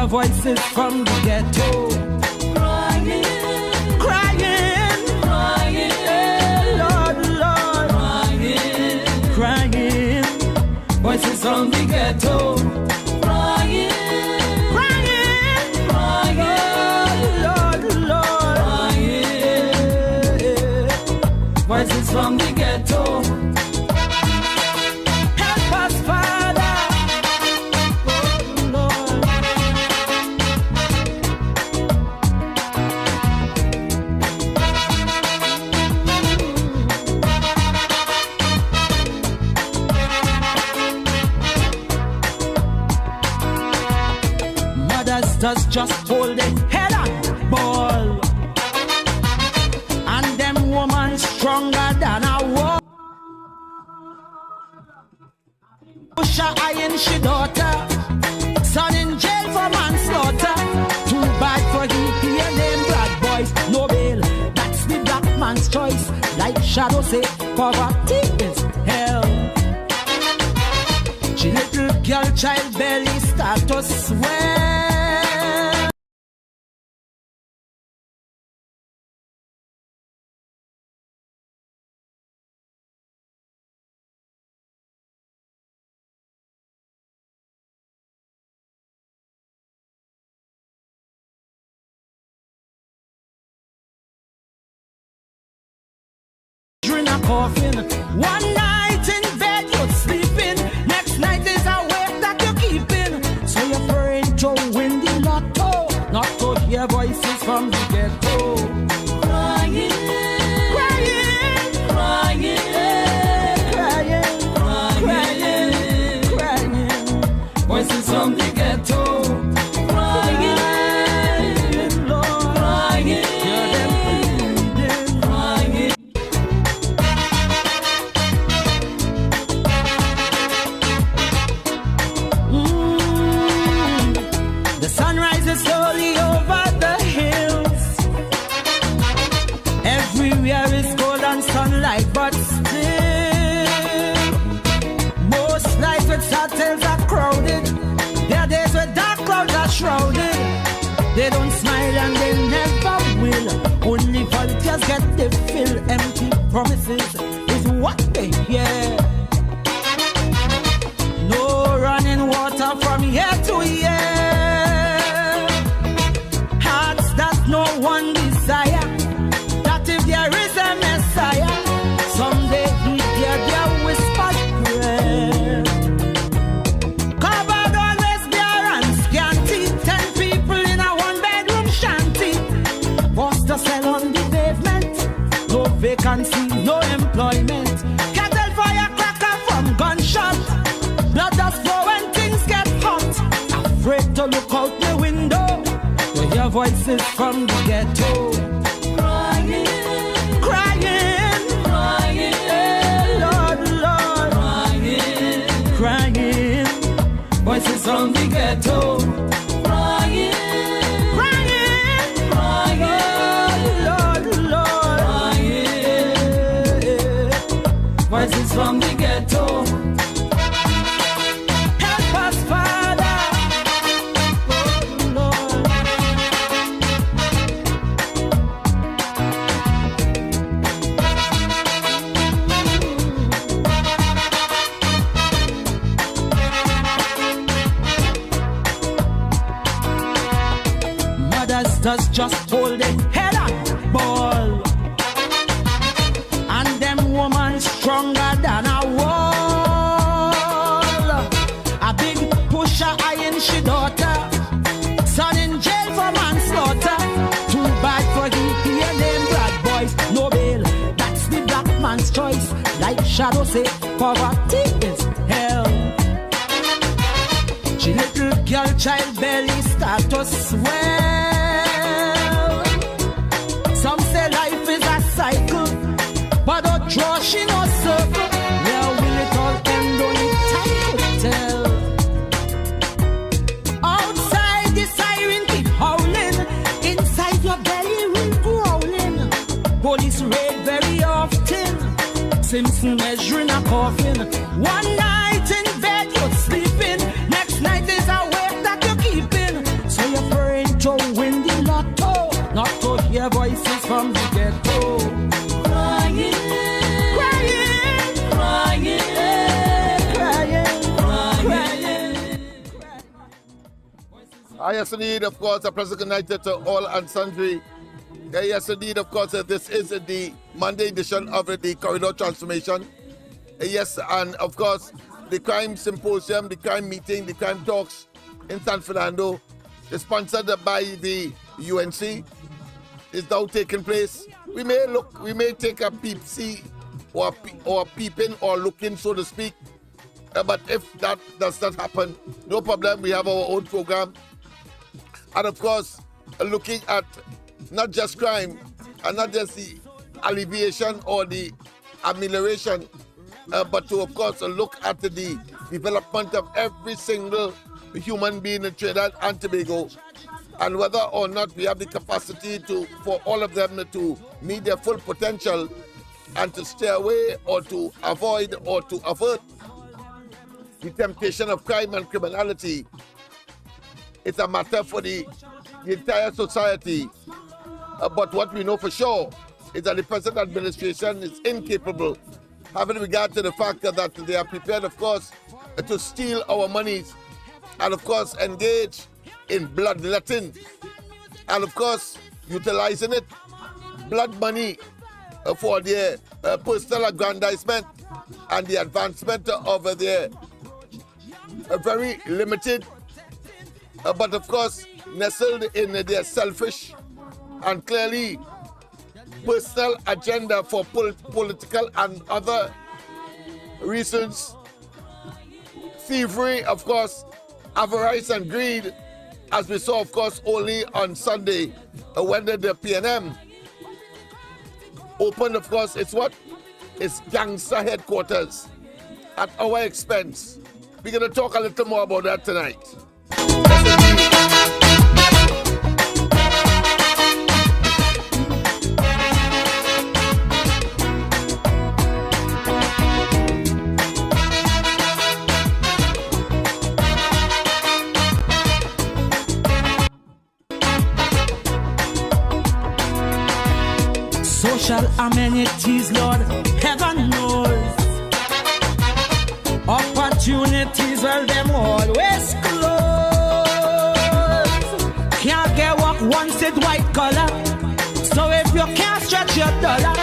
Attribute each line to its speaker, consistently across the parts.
Speaker 1: voices from the ghetto, crying, crying, crying, Lord, Lord, crying, crying, voices from the ghetto, crying, crying, crying, Lord, Lord, crying, voices from the ghetto. Help us, Father. Does just hold it head on ball, and them woman stronger than a wall. Push her iron she daughter, son in jail for manslaughter. Too bad for he name black boys, no bail. That's the black man's choice. Like Shadow say, poverty is hell. She little girl child belly start to swear. Coffin. One night in bed you're sleeping, next night is a wake that you're keeping. So you're praying to win the lotto, not to hear voices from the ghetto. Crying, crying, crying, crying, crying, crying, voices from the ghetto. Crying, Lord, crying, hear them pleading, crying. Slowly over the hills, everywhere is golden sunlight, but still most nights with hotels are crowded. There are days where dark clouds are shrouded. They don't smile and they never will. Only volunteers get the fill. Empty promises is what they hear. No running water from year to year. No one desire that if there is a Messiah, someday he'd hear their whispered prayer. Cupboard always bare and scanty, 10 people in a one-bedroom shanty. Forced to sell on the pavement, no vacancy, no employment. Cattle fire cracker from gunshot, blood does flow when things get hot. Afraid to look out the window, hear voices from the ghetto, crying, crying, crying, Lord, Lord, crying, crying, voices from the ghetto, crying, crying, crying, Lord, Lord, crying, voices from the ghetto. Help us, Father. Does just hold it head on ball, and them woman stronger than a wall. A big pusher iron she daughter, son in jail for manslaughter. Too bad for he name black boys, no bail. That's the black man's choice. Like Shadow say, poverty is hell. She little girl child belly start to swell. Some say life is a cycle, but don't draw she no circle. Where will it all end? Only time could tell. Outside the siren keep howling, inside your belly will growling. Police raid very often, Simpson measuring a coffin. One night in bed you're sleeping, next night is a wake that you're keeping. So
Speaker 2: Yes, indeed, of course, a pleasant good night to all and sundry. Yes, indeed, of course, this is the Monday edition of the Corridor Transformation. Yes, and of course, the crime symposium, the crime meeting, the crime talks in San Fernando is sponsored by the UNC. Is now taking place. We may take a peep see or peeping or looking, so to speak. But if that does not happen, no problem. We have our own program. And of course, looking at not just crime and not just the alleviation or the amelioration, but to, of course, look at the development of every single human being in Trinidad and Tobago, and whether or not we have the capacity for all of them to meet their full potential and to stay away or to avoid or to avert the temptation of crime and criminality. It's a matter for the entire society. But what we know for sure is that the present administration is incapable, having regard to the fact that they are prepared, of course, to steal our monies and, of course, engage in bloodletting and, of course, utilizing it, blood money, for their personal aggrandizement and the advancement of their very limited, but of course nestled in their selfish and clearly personal agenda for political and other reasons. Thievery, of course, avarice and greed, as we saw, of course, only on Sunday when the PNM opened. Of course, it's gangster headquarters at our expense. We're going to talk a little more about that tonight.
Speaker 1: Social amenities, Lord, heaven knows. Opportunities, well, them always close. Can't get work once it white collar. So if you can't stretch your dollar,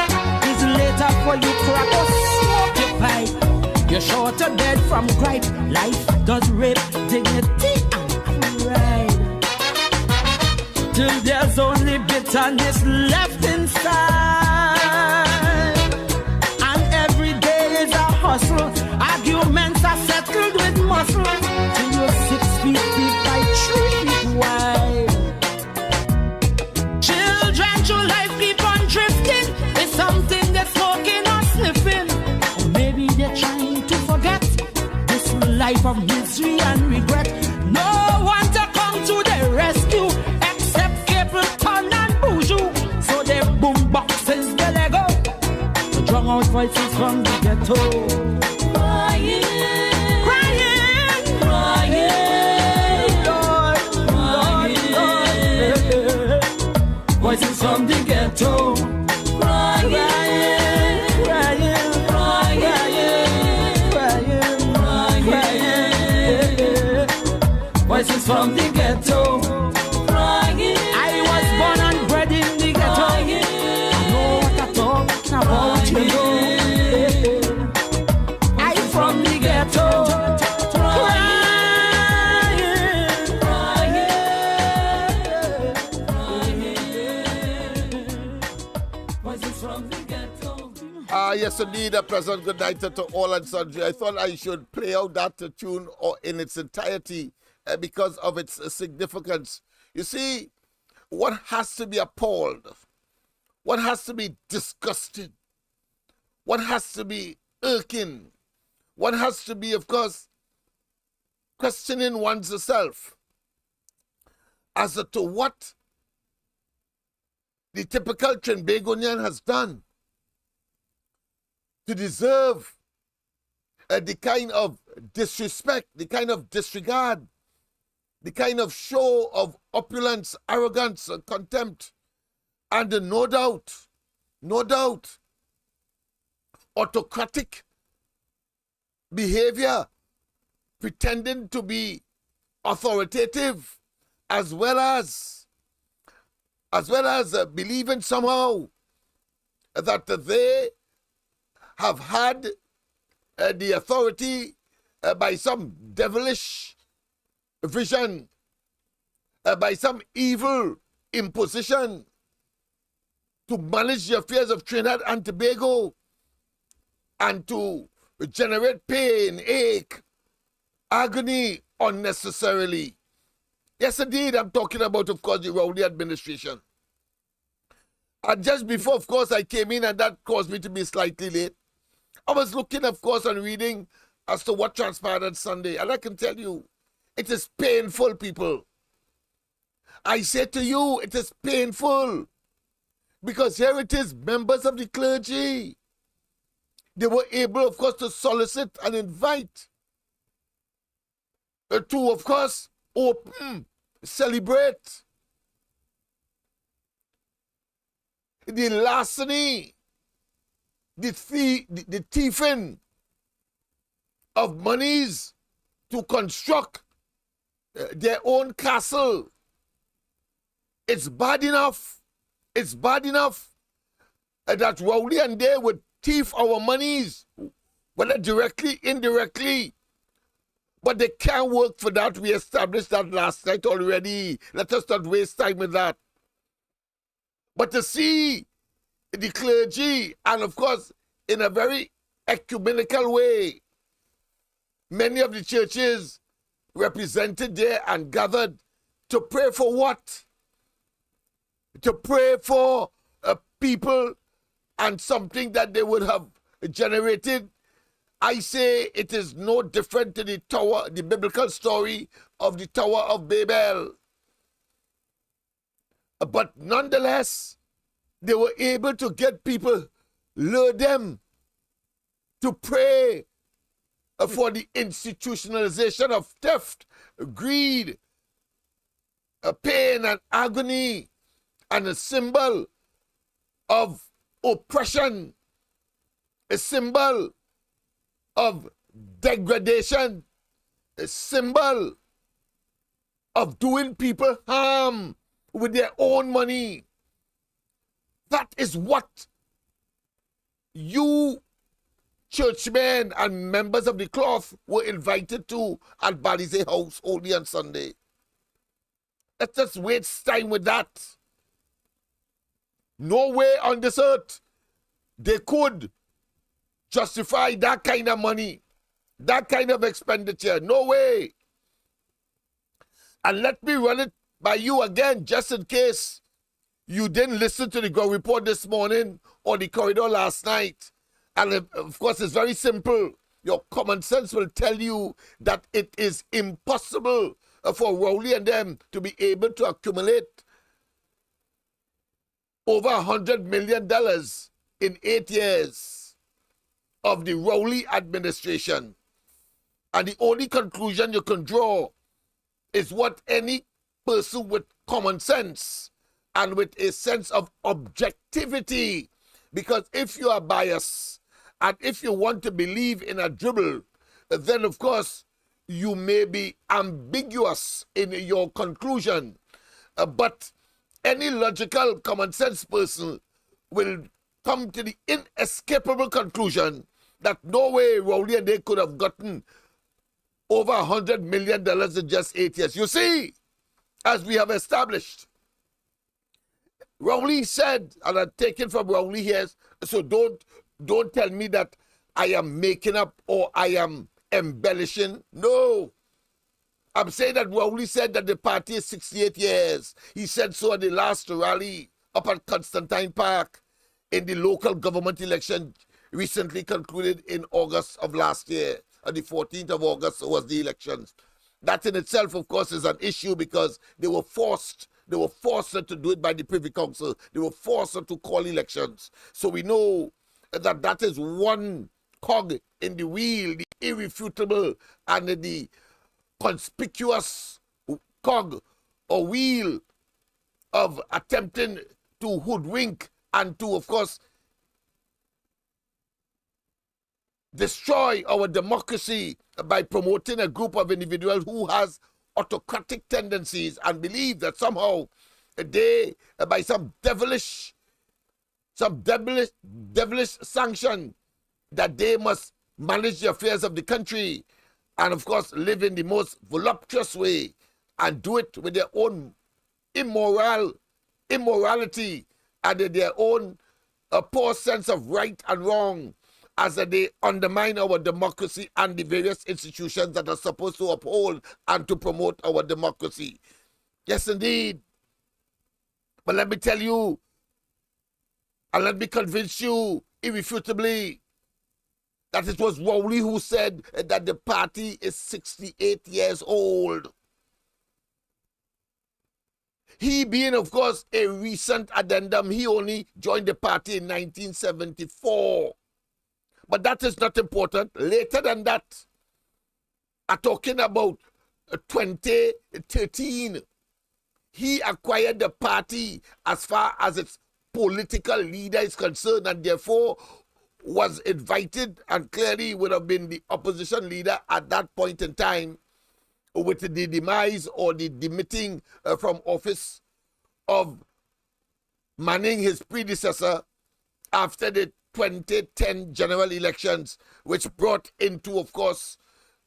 Speaker 1: it's later for you crack or smoke your pipe. You're short of dead from gripe. Life does rape dignity and pride. Till there's only bitterness left inside. And every day is a hustle. Arguments are settled with muscle. Till you're 6 feet deep by 3 feet wide. Children through life keep on drifting. It's something they're smoking or sniffing. Or maybe they're trying to forget this life of misery and regret. No one to come to their rescue except Capleton and Bourgeois. So they boom boxes the Lego. The drunk out voices from the ghetto. Crying, crying, crying, Lord, Lord, voices from the ghetto. Crying, crying, crying, crying, crying, voices from the ghetto. Crying, I was born and bred in the ghetto. I know what I'm talking about, you know. From the ghetto, crying, crying. Voices from the ghetto.
Speaker 2: Yes, indeed, a pleasant good night to all and sundry. I thought I should play out that tune or in its entirety because of its significance. You see, one has to be appalled. One has to be disgusted. One has to be irking. One has to be, of course, questioning one's self as to what the typical Trinbagonian has done to deserve the kind of disrespect, the kind of disregard, the kind of show of opulence, arrogance, contempt, and no doubt, autocratic behavior, pretending to be authoritative as well as believing somehow that they have had the authority by some devilish vision, by some evil imposition to manage the affairs of Trinidad and Tobago and to generate pain, ache, agony unnecessarily. Yes, indeed, I'm talking about, of course, the Rowley administration. And just before, of course, I came in, and that caused me to be slightly late, I was looking, of course, and reading as to what transpired on Sunday. And I can tell you, it is painful, people. I say to you, it is painful. Because here it is, members of the clergy. They were able, of course, to solicit and invite to, of course, celebrate the larceny, the thieving of monies to construct their own castle. It's bad enough. It's bad enough that Rowley and they would thief our monies, whether directly, indirectly. But they can't work for that. We established that last night already. Let us not waste time with that. But to see the clergy, and of course, in a very ecumenical way, many of the churches represented there and gathered to pray for what? To pray for people and something that they would have generated. I say it is no different to the tower, the biblical story of the Tower of Babel. But nonetheless, they were able to get people, lure them to pray for the institutionalization of theft, greed, pain and agony, and a symbol of oppression, a symbol of degradation, a symbol of doing people harm with their own money. That is what you churchmen and members of the cloth were invited to at Balize House only on Sunday. Let's just waste time with that. No way on this earth they could justify that kind of money, that kind of expenditure. No way. And let me run it by you again, just in case you didn't listen to the Go report this morning or the corridor last night. And of course, it's very simple. Your common sense will tell you that it is impossible for Rowley and them to be able to accumulate over $100 million in 8 years of the Rowley administration. And the only conclusion you can draw is what any person with common sense and with a sense of objectivity, because if you are biased and if you want to believe in a dribble, then of course you may be ambiguous in your conclusion. But any logical common sense person will come to the inescapable conclusion that no way Rowley and they could have gotten over $100 million in just 8 years. You see, as we have established, Rowley said, and I'm taking from Rowley here, so don't tell me that I am making up or I am embellishing. No. I'm saying that Rowley said that the party is 68 years. He said so at the last rally up at Constantine Park in the local government election recently concluded in August of last year. On the 14th of August was the elections. That in itself, of course, is an issue because they were forced to do it by the Privy Council. They were forced to call elections. So we know that that is one cog in the wheel, the irrefutable and the conspicuous cog or wheel of attempting to hoodwink and to, of course, destroy our democracy by promoting a group of individuals who has autocratic tendencies and believe that somehow they, by some devilish sanction, that they must manage the affairs of the country and, of course, live in the most voluptuous way and do it with their own immorality and their own poor sense of right and wrong, as they undermine our democracy and the various institutions that are supposed to uphold and to promote our democracy. Yes, indeed. But let me tell you, and let me convince you irrefutably, that it was Rowley who said that the party is 68 years old. He being, of course, a recent addendum, he only joined the party in 1974. But that is not important. Later than that, I'm talking about 2013, he acquired the party as far as its political leader is concerned, and therefore was invited and clearly would have been the opposition leader at that point in time, with the demise or the demitting from office of Manning, his predecessor, after the 2010 general elections, which brought into, of course,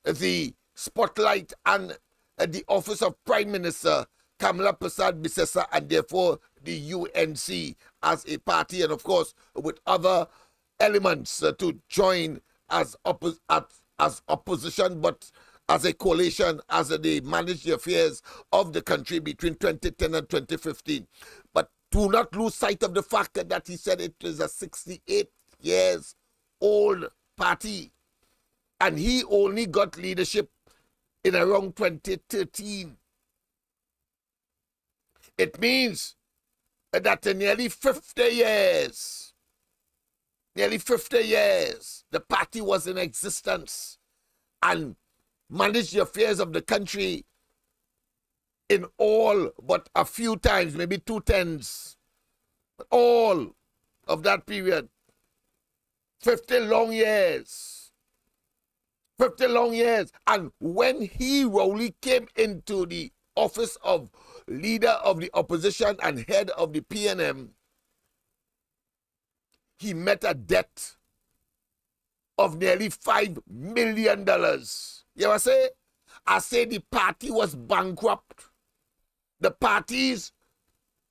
Speaker 2: the spotlight and the office of Prime Minister Kamala Prasad Bisesa, and therefore the UNC as a party, and of course with other elements to join as opposition, but as a coalition, as they manage the affairs of the country between 2010 and 2015. But do not lose sight of the fact that he said it is a 68 years old party, and he only got leadership in around 2013. It means that in nearly 50 years, the party was in existence and managed the affairs of the country in all but a few times, maybe 2/10, but all of that period. 50 long years. 50 long years. And when Rowley came into the office of leader of the opposition and head of the PNM, he met a debt of nearly $5 million. You know what I say? I say the party was bankrupt. The party's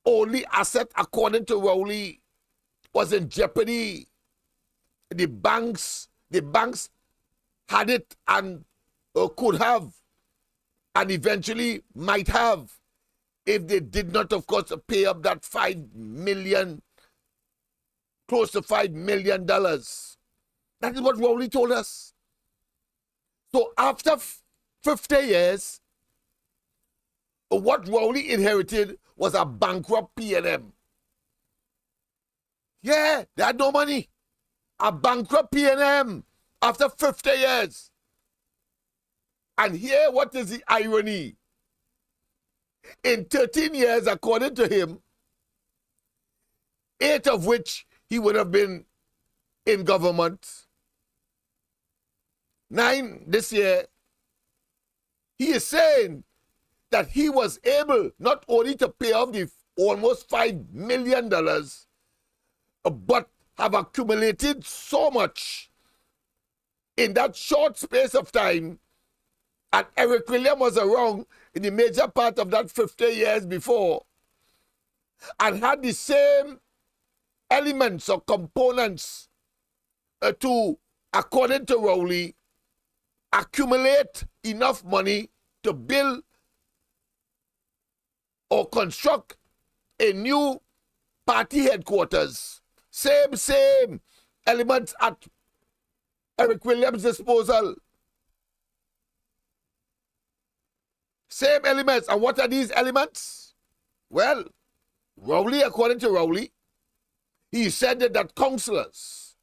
Speaker 2: only asset, according to Rowley, was in jeopardy. The banks had it and could have, and eventually might have, if they did not, of course, pay up that $5 million, close to $5 million. That is what Rowley told us. So after 50 years, what Rowley inherited was a bankrupt PNM. Yeah, they had no money. A bankrupt PNM after 50 years. And here, what is the irony? In 13 years, according to him, 8 of which he would have been in government, 9 this year, he is saying that he was able not only to pay off the almost $5 million, but have accumulated so much in that short space of time. And Eric William was around in the major part of that 50 years before and had the same elements or components to, according to Rowley, accumulate enough money to build or construct a new party headquarters. Same elements at Eric Williams' disposal. Same elements. And what are these elements? Well, Rowley, according to Rowley, he said that councillors,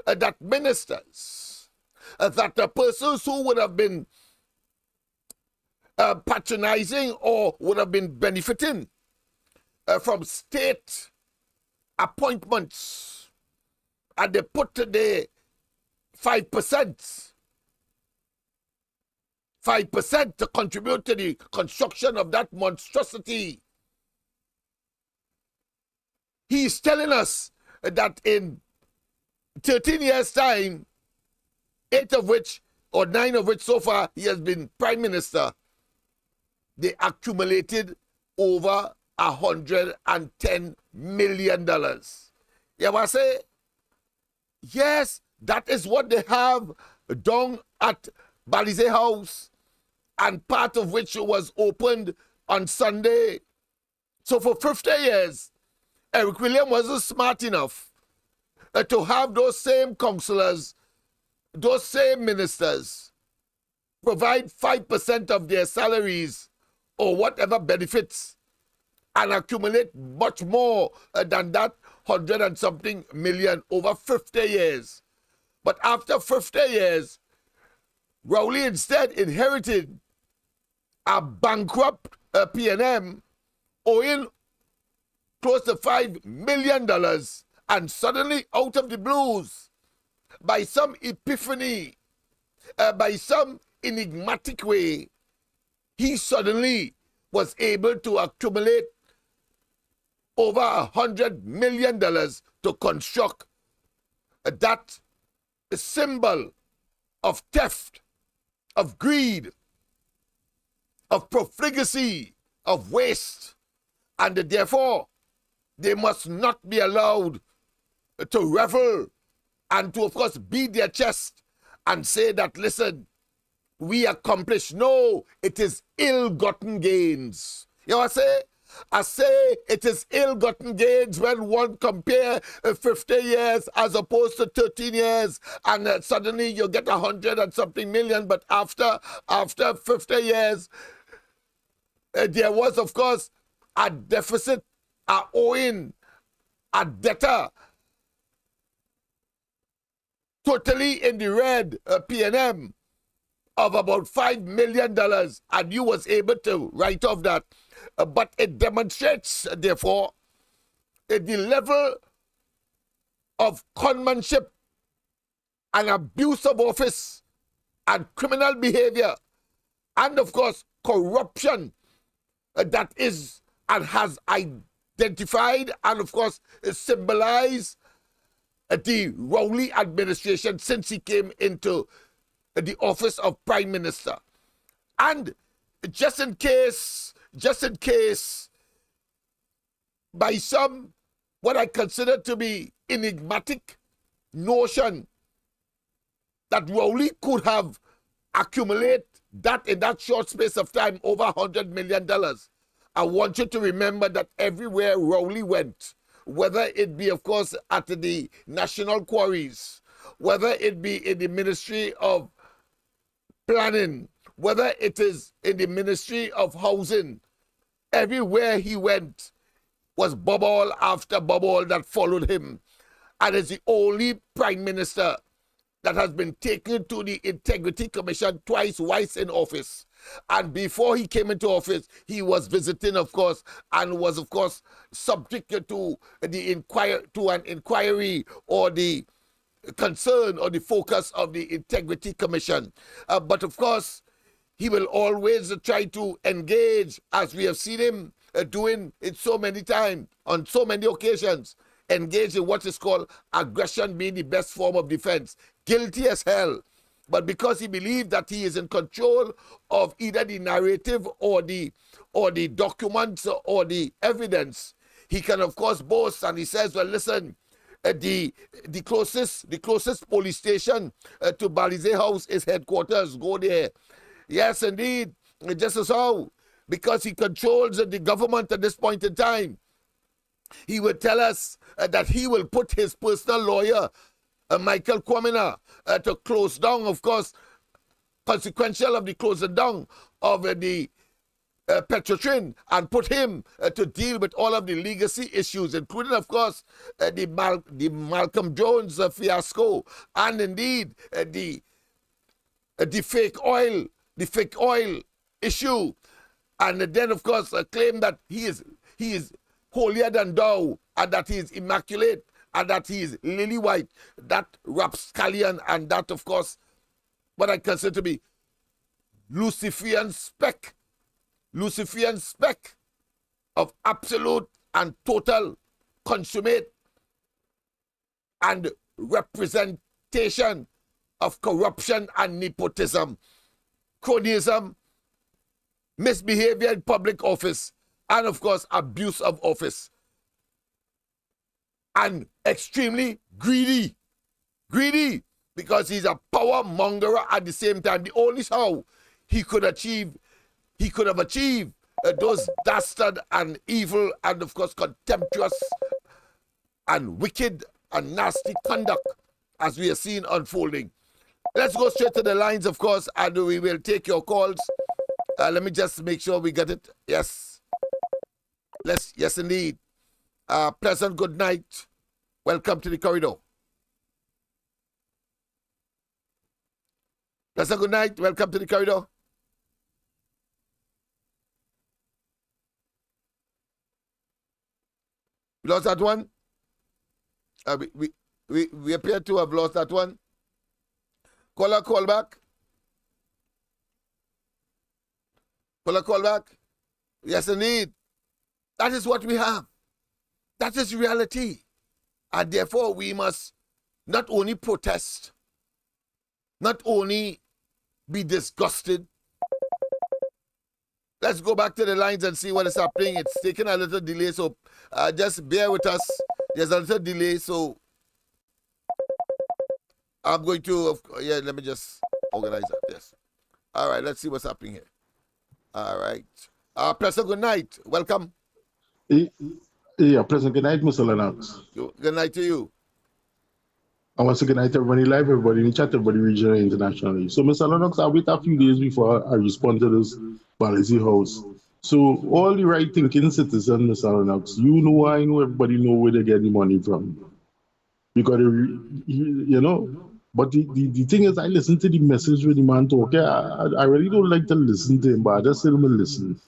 Speaker 2: that ministers, that the persons who would have been patronizing or would have been benefiting from state appointments, and they put the 5% 5% to contribute to the construction of that monstrosity. He's telling us that in 13 years' time, 8 of which, or 9 of which so far, he has been prime minister, they accumulated over $110 million. You ever say, yes, that is what they have down at Balize House, and part of which was opened on Sunday. So for 50 years, Eric William wasn't smart enough to have those same councillors, those same ministers, provide 5% of their salaries or whatever benefits and accumulate much more than that 100 and something million over 50 years. But after 50 years, Rowley instead inherited a bankrupt P&M owing close to $5 million, and suddenly out of the blues, by some epiphany, by some enigmatic way, he suddenly was able to accumulate over $100 million to construct that symbol of theft, of greed, of profligacy, of waste, and therefore they must not be allowed to revel and to, of course, beat their chest and say that, listen, we accomplished. No, it is ill-gotten gains. You know what I say? I say it is ill-gotten gains when one compare 50 years as opposed to 13 years, and suddenly you get 100 and something million, but after 50 years, there was, of course, a deficit, a owing, a debtor, totally in the red, P&M, of about $5 million, and you was able to write off that. But it demonstrates, therefore, the level of conmanship and abuse of office and criminal behavior and, of course, corruption that is and has identified and, of course, symbolized the Rowley administration since he came into the office of Prime Minister. And just in case, by some, what I consider to be enigmatic notion that Rowley could have accumulated that in that short space of time, over $100 million, I want you to remember that everywhere Rowley went, whether it be, of course, at the national quarries, whether it be in the Ministry of Planning, whether it is in the Ministry of Housing, everywhere he went was bubble after bubble that followed him. And is the only Prime Minister that has been taken to the Integrity Commission twice in office. And before he came into office, he was visiting, of course, and was, of course, subject to an inquiry or the concern or the focus of the Integrity Commission. But, of course, he will always try to engage, as we have seen him doing it so many times, on so many occasions, engage in what is called aggression being the best form of defense. Guilty as hell. But because he believed that he is in control of either the narrative or the documents or the evidence, he can, of course, boast, and he says, well, listen, the closest police station to Balize House is headquarters. Go there. Yes, indeed. Just as how, because he controls the government at this point in time, he would tell us that he will put his personal lawyer, Michael Kwamina, to close down, of course, consequential of the closing down of the Petrotrin, and put him to deal with all of the legacy issues, including, of course, the Malcolm Jones fiasco, and indeed the fake oil issue, and then, of course, claim that he is holier than thou, and that he is immaculate, and that he is lily white, that rapscallion, and that, of course, what I consider to be Luciferian speck of absolute and total consummate and representation of corruption and nepotism, cronyism, misbehavior in public office, and of course, abuse of office. And extremely greedy because he's a power mongerer at the same time. The only how he could have achieved those dastard and evil and of course contemptuous and wicked and nasty conduct as we are seeing unfolding. Let's go straight to the lines, of course, and we will take your calls. Let me just make sure we get it. Yes. Yes, indeed. Pleasant good night. Welcome to the corridor. Pleasant good night. Welcome to the corridor. We lost that one. We appear to have lost that one. Caller, call back. Caller, call back. Yes, indeed. That is what we have. That is reality. And therefore, we must not only protest, not only be disgusted. Let's go back to the lines and see what is happening. It's taking a little delay, so just bear with us. There's a little delay, so I'm going to, let me just organize that. Yes. All right, let's see what's happening here. All right. Pleasant good night. Welcome.
Speaker 3: Yeah, pleasant good night, Mr. Lennox.
Speaker 2: Good night to you.
Speaker 3: I want to good night to everybody live, everybody in the chat, everybody regionally and internationally. So, Mr. Lennox, I'll wait a few days before I respond to this policy house. So, all the right-thinking citizens, Mr. Lennox, you know, I know, everybody know where they get the money from. Because, you know, but the thing is, I listen to the message when the man talk. I really don't like to listen to him, but I just tell him to listen.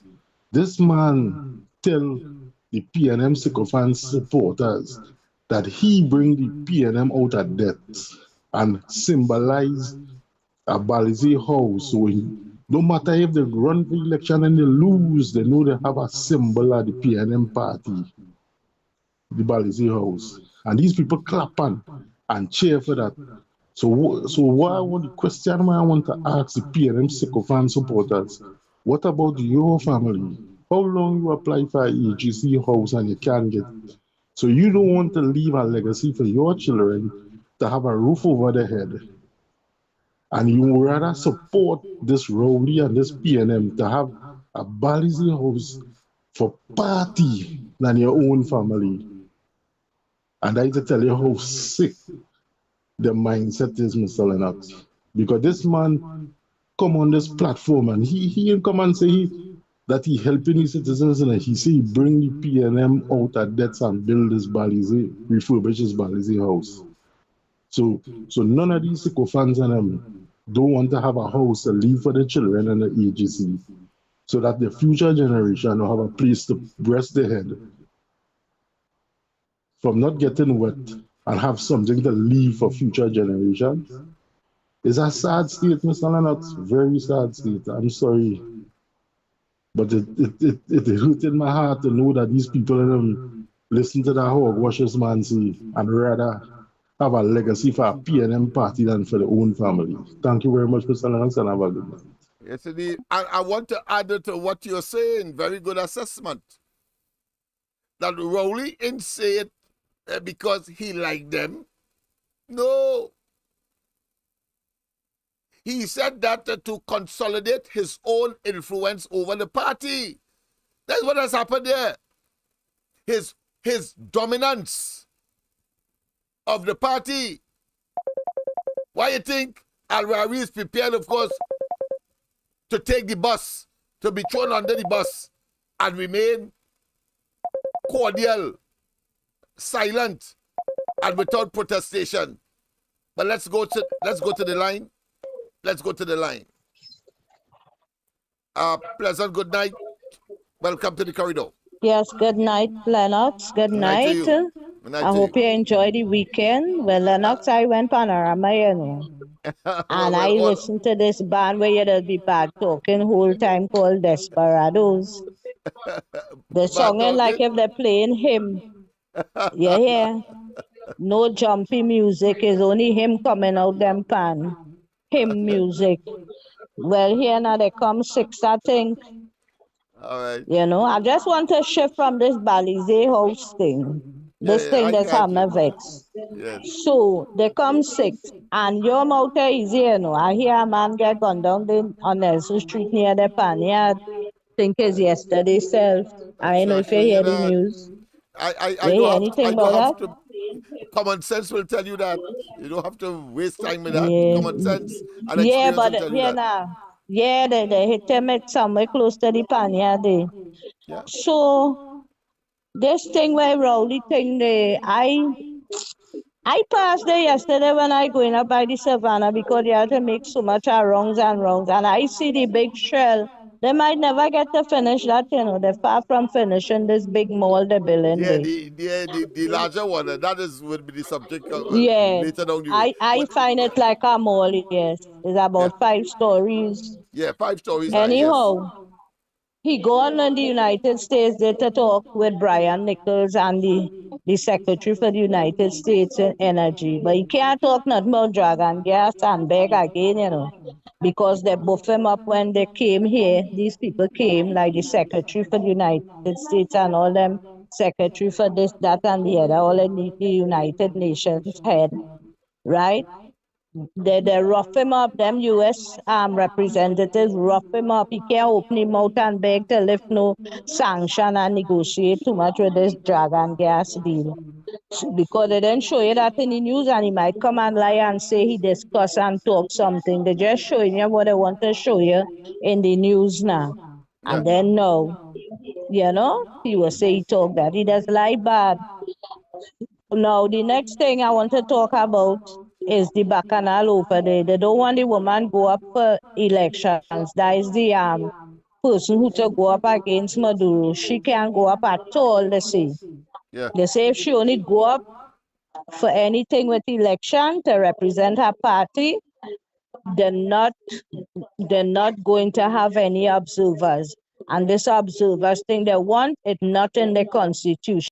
Speaker 3: This man tell the PNM sycophant supporters that he bring the PNM out of debt and symbolize a Balize house. So no matter if they run for election and they lose, they know they have a symbol of the PNM party, the Balize house. And these people clap and cheer for that. So what I want the question I want to ask the PNM sycophant supporters, what about your family? How long you apply for an AGC house and you can't get it? So you don't want to leave a legacy for your children to have a roof over their head. And you would rather support this Rowley and this PNM to have a Balize house for party than your own family. And I to tell you how sick the mindset is, Mr. Lennox. Because this man come on this platform and he come and say that he helping his citizens and he say he bring the PNM out of debts and build this Balize, refurbish this Balize house. So none of these sycophants and them don't want to have a house to leave for the children and the AGC so that the future generation will have a place to rest their head from not getting wet and have something to leave for future generations. It's a sad state, Mr. Lennox, very sad state. I'm sorry. But it hurt in my heart to know that these people listen to that hogwashers man say and rather have a legacy for a PNM party than for their own family. Thank you very much, Mr. Lennox, and have a good night.
Speaker 2: Yes, indeed. I want to add to what you're saying. Very good assessment. That Rowley didn't say it because he liked them. No. He said that to consolidate his own influence over the party. That's what has happened there. His dominance of the party. Why you think Al-Rawi is prepared, of course, to take the bus, to be thrown under the bus and remain cordial, silent, and without protestation? But let's go to the line. Let's go to the line. Pleasant good night. Welcome to the corridor.
Speaker 4: Yes, good night, Lennox. Good night.
Speaker 2: Good night
Speaker 4: I hope you enjoy the weekend. Well, Lennox, I went panorama, you know. And
Speaker 2: well,
Speaker 4: I
Speaker 2: all
Speaker 4: listen to this band where you just be bad talking whole time called Desperados. The
Speaker 2: bad
Speaker 4: songing like
Speaker 2: talking.
Speaker 4: if they're playing him. You hear? No jumpy music, is only him coming out them pan. Him music. Well, here now they come six, I think.
Speaker 2: All right.
Speaker 4: You know, I just want to shift from this Balize house thing.
Speaker 2: Yeah,
Speaker 4: This
Speaker 2: yeah,
Speaker 4: thing
Speaker 2: I
Speaker 4: that's
Speaker 2: got
Speaker 4: having a
Speaker 2: you.
Speaker 4: vex.
Speaker 2: Yes.
Speaker 4: So they come six, and your mouth easy, you know. I hear a man get gunned down on Nelson Street near the Panyard. Think it's yesterday self. I don't know if you
Speaker 2: Exactly. You
Speaker 4: hear the
Speaker 2: know,
Speaker 4: news.
Speaker 2: I
Speaker 4: You
Speaker 2: don't
Speaker 4: hear
Speaker 2: have to.
Speaker 4: anything
Speaker 2: I don't
Speaker 4: about
Speaker 2: have
Speaker 4: that?
Speaker 2: to. Common sense will tell you that. You don't have to waste time with that.
Speaker 4: Yeah.
Speaker 2: Common sense and
Speaker 4: Yeah,
Speaker 2: experience
Speaker 4: but
Speaker 2: will tell you
Speaker 4: here
Speaker 2: that.
Speaker 4: now. Yeah, they hit them at somewhere close to the Panyard there.
Speaker 2: Yeah.
Speaker 4: So this thing where Rowley thing there, I passed there yesterday when I going up by the savannah because they had to make so much of wrongs and wrongs. And I see the big shell. They might never get to finish that, you know. They're far from finishing this big mall they're building
Speaker 2: Yeah,
Speaker 4: there.
Speaker 2: the larger one, that is would be the subject
Speaker 4: Yeah,
Speaker 2: later down the road.
Speaker 4: I
Speaker 2: But
Speaker 4: find it like a mall, yes. It's
Speaker 2: yeah,
Speaker 4: about 5 stories.
Speaker 2: yeah, 5 stories high. Yes.
Speaker 4: Anyhow, he gone in the United States there to talk with Brian Nichols and the Secretary for the United States in Energy. But he can't talk nothing about dragon gas and beg again, you know, because they buff him up when they came here. These people came, like the Secretary for the United States and all them, Secretary for this, that, and the other, all in the United Nations head, right? They rough him up. Them U.S. representatives rough him up. He can't open him out and beg to lift no sanction and negotiate too much with this dragon gas deal. Because they didn't show you that in the news and he might come and lie and say he discuss and talk something. They're just showing you what they want to show you in the news now.
Speaker 2: Yeah.
Speaker 4: And then no, you know, he will say he talk that. He does lie bad. Now, the next thing I want to talk about is the bacchanal over there. They don't want the woman go up for elections. That is the person who to go up against Maduro. She can't go up at all, they say.
Speaker 2: Yeah.
Speaker 4: They say if she only go up for anything with election to represent her party, they're not they're not going to have any observers. And this observers thing they want it not in the constitution.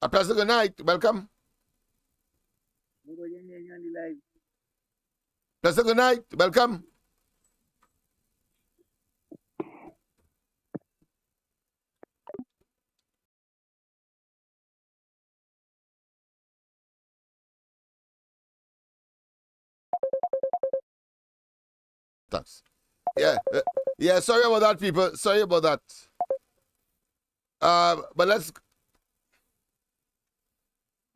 Speaker 2: A pleasant good night. Welcome. Pleasant good night. Welcome. Thanks. Yeah, sorry about that, people. Sorry about that. But let's.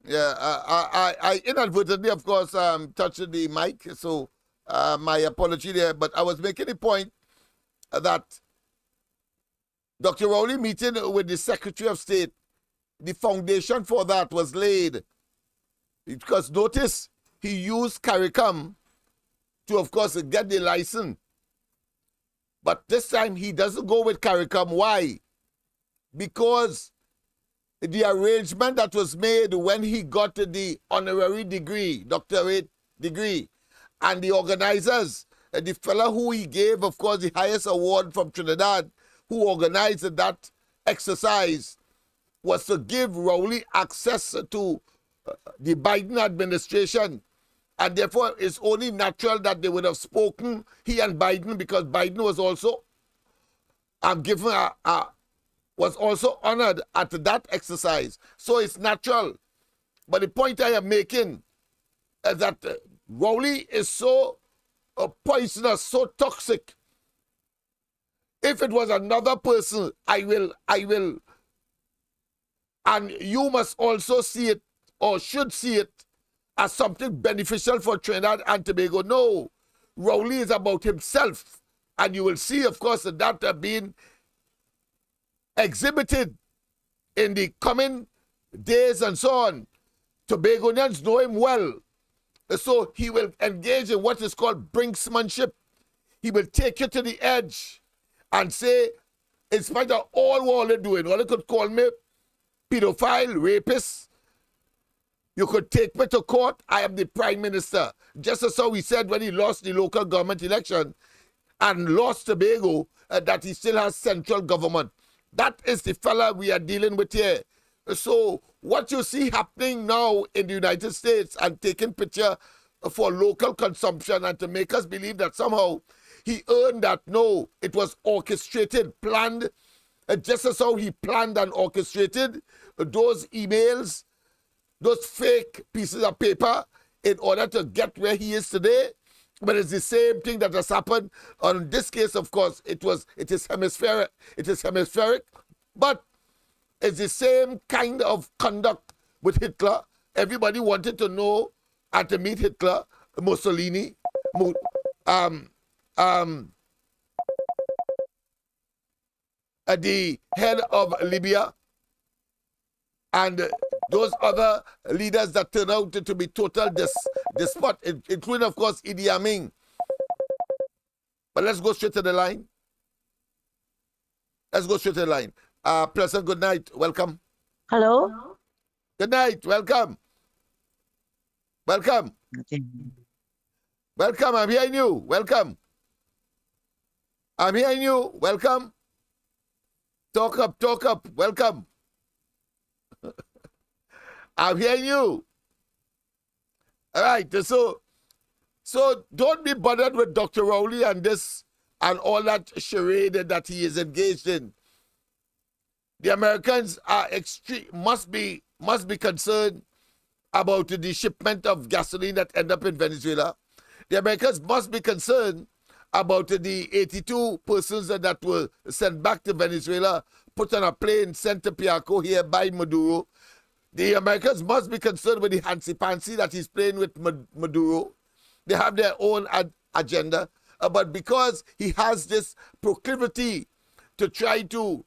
Speaker 2: Yeah, I inadvertently, of course, touched the mic, so my apology there. But I was making the point that Dr. Rowley meeting with the Secretary of State, the foundation for that was laid. Because notice, he used CARICOM to, of course, get the license. But this time, he doesn't go with CARICOM. Why? Because the arrangement that was made when he got the honorary degree, doctorate degree, and the organizers, the fella who he gave, of course, the highest award from Trinidad, who organized that exercise, was to give Rowley access to the Biden administration. And therefore, it's only natural that they would have spoken, he and Biden, because Biden was also given was also honored at that exercise. So it's natural. But the point I am making is that Rowley is so poisonous, so toxic. If it was another person, I will, and you must also see it, or should see it, as something beneficial for Trinidad and Tobago. No, Rowley is about himself. And you will see, of course, that being exhibited in the coming days and so on. Tobagonians know him well. So he will engage in what is called brinksmanship. He will take you to the edge and say, in spite of all they're doing, all they could call me pedophile, rapist, you could take me to court, I am the prime minister. Just as how he said when he lost the local government election and lost Tobago, that he still has central government. That is the fella we are dealing with here. So what you see happening now in the United States and taking picture for local consumption and to make us believe that somehow he earned that, no, it was orchestrated, planned, just as how he planned and orchestrated those emails, those fake pieces of paper in order to get where he is today. But it's the same thing that has happened. On this case, of course, it is hemispheric. It is hemispheric, but it's the same kind of conduct with Hitler. Everybody wanted to know and to meet Hitler, Mussolini, the head of Libya, and those other leaders that turn out to be total despot, including, of course, Idi Amin. But let's go straight to the line. Let's go straight to the line. Pleasant good night. Welcome.
Speaker 4: Hello?
Speaker 2: Good night. Welcome. Welcome. Welcome. I'm hearing you. Welcome. I'm hearing you. Welcome. Talk up. Talk up. Welcome. I'm hearing you. All right. So don't be bothered with Dr. Rowley and this and all that charade that he is engaged in. The Americans are must be concerned about the shipment of gasoline that end up in Venezuela. The Americans must be concerned about the 82 persons that were sent back to Venezuela, put on a plane, sent to Piaco here by Maduro. The Americans must be concerned with the hansi-pansi that he's playing with Maduro. They have their own agenda. But because he has this proclivity to try to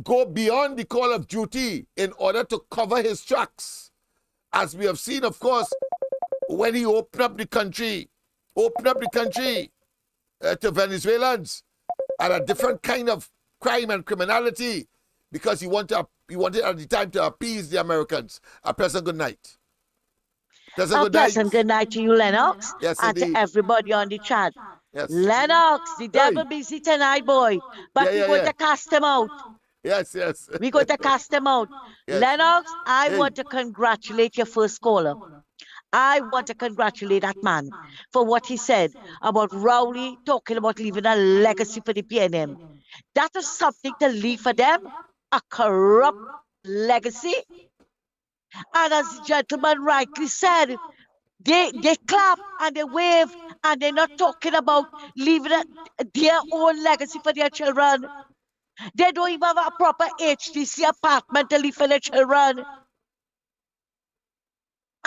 Speaker 2: go beyond the call of duty in order to cover his tracks, as we have seen, of course, when he opened up the country to Venezuelans and a different kind of crime and criminality, because he wanted at the time to appease the Americans. A pleasant good night.
Speaker 4: Pleasant good night to you, Lennox,
Speaker 2: yes,
Speaker 4: and
Speaker 2: indeed.
Speaker 4: to everybody on the chat.
Speaker 2: Yes.
Speaker 5: Lennox, the devil
Speaker 2: Hey.
Speaker 5: busy tonight, boy. But we're going to cast him out.
Speaker 2: Yes, yes.
Speaker 5: We're going to cast him out.
Speaker 2: Yes.
Speaker 5: Lennox, I
Speaker 2: Hey.
Speaker 5: want to congratulate your first caller. I want to congratulate that man for what he said about Rowley talking about leaving a legacy for the PNM. That is something to leave for them, a corrupt legacy. And as the gentleman rightly said, they clap and they wave and they're not talking about leaving their own legacy for their children. They don't even have a proper HDC apartment to leave for their children.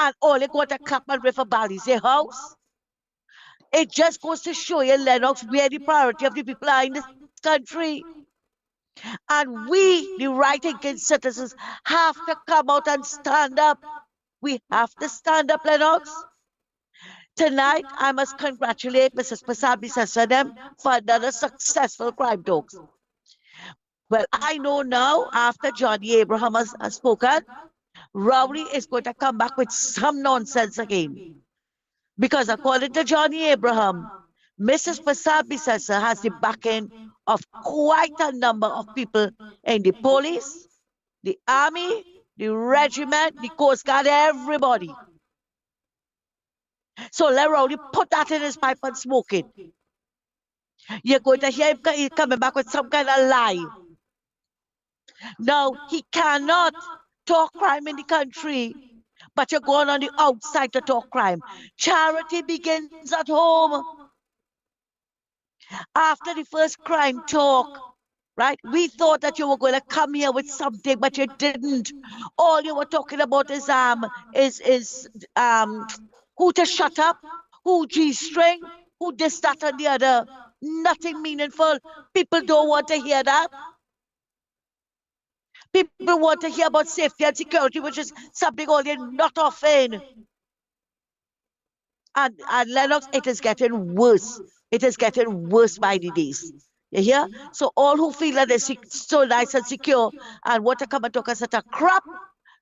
Speaker 5: And all they got to clap and wave about is their house. It just goes to show you, Lennox, where the priority of the people are in this country. And we, the right-thinking citizens, have to come out and stand up. We have to stand up, Lennox. Tonight, I must congratulate Mrs. Pasabi Sasadem for another successful crime talks. Well, I know now, after Johnny Abraham has spoken, Rowley is going to come back with some nonsense again. Because according to Johnny Abraham, Mrs. Pasabi Sasa has the backing of quite a number of people in the police, the army, the regiment, the Coast Guard, everybody. So let Rowley put that in his pipe and smoke it. You're going to hear him coming back with some kind of lie. Now, he cannot talk crime in the country, but you're going on the outside to talk crime. Charity begins at home. After the first crime talk, right, we thought that you were going to come here with something, but you didn't. All you were talking about is who to shut up, who G-string, who this, that, and the other. Nothing meaningful. People don't want to hear that. People want to hear about safety and security, which is something all they're not often. And Lennox, it is getting worse. It is getting worse by the days. You hear? So all who feel that they're so nice and secure and want to come and talk us at a crap,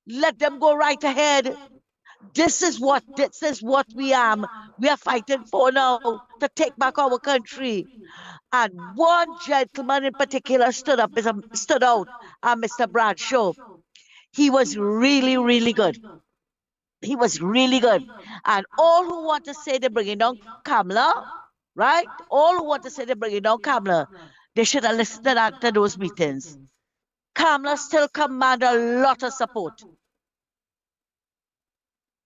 Speaker 5: let them go right ahead. This is what we are fighting for now, to take back our country. And one gentleman in particular stood out, Mr. Bradshaw. He was really, really good. He was really good. And all who want to say they're bringing down Kamala, right? All who want to say they're bringing down Kamala, they should have listened to those meetings. Kamala still command a lot of support.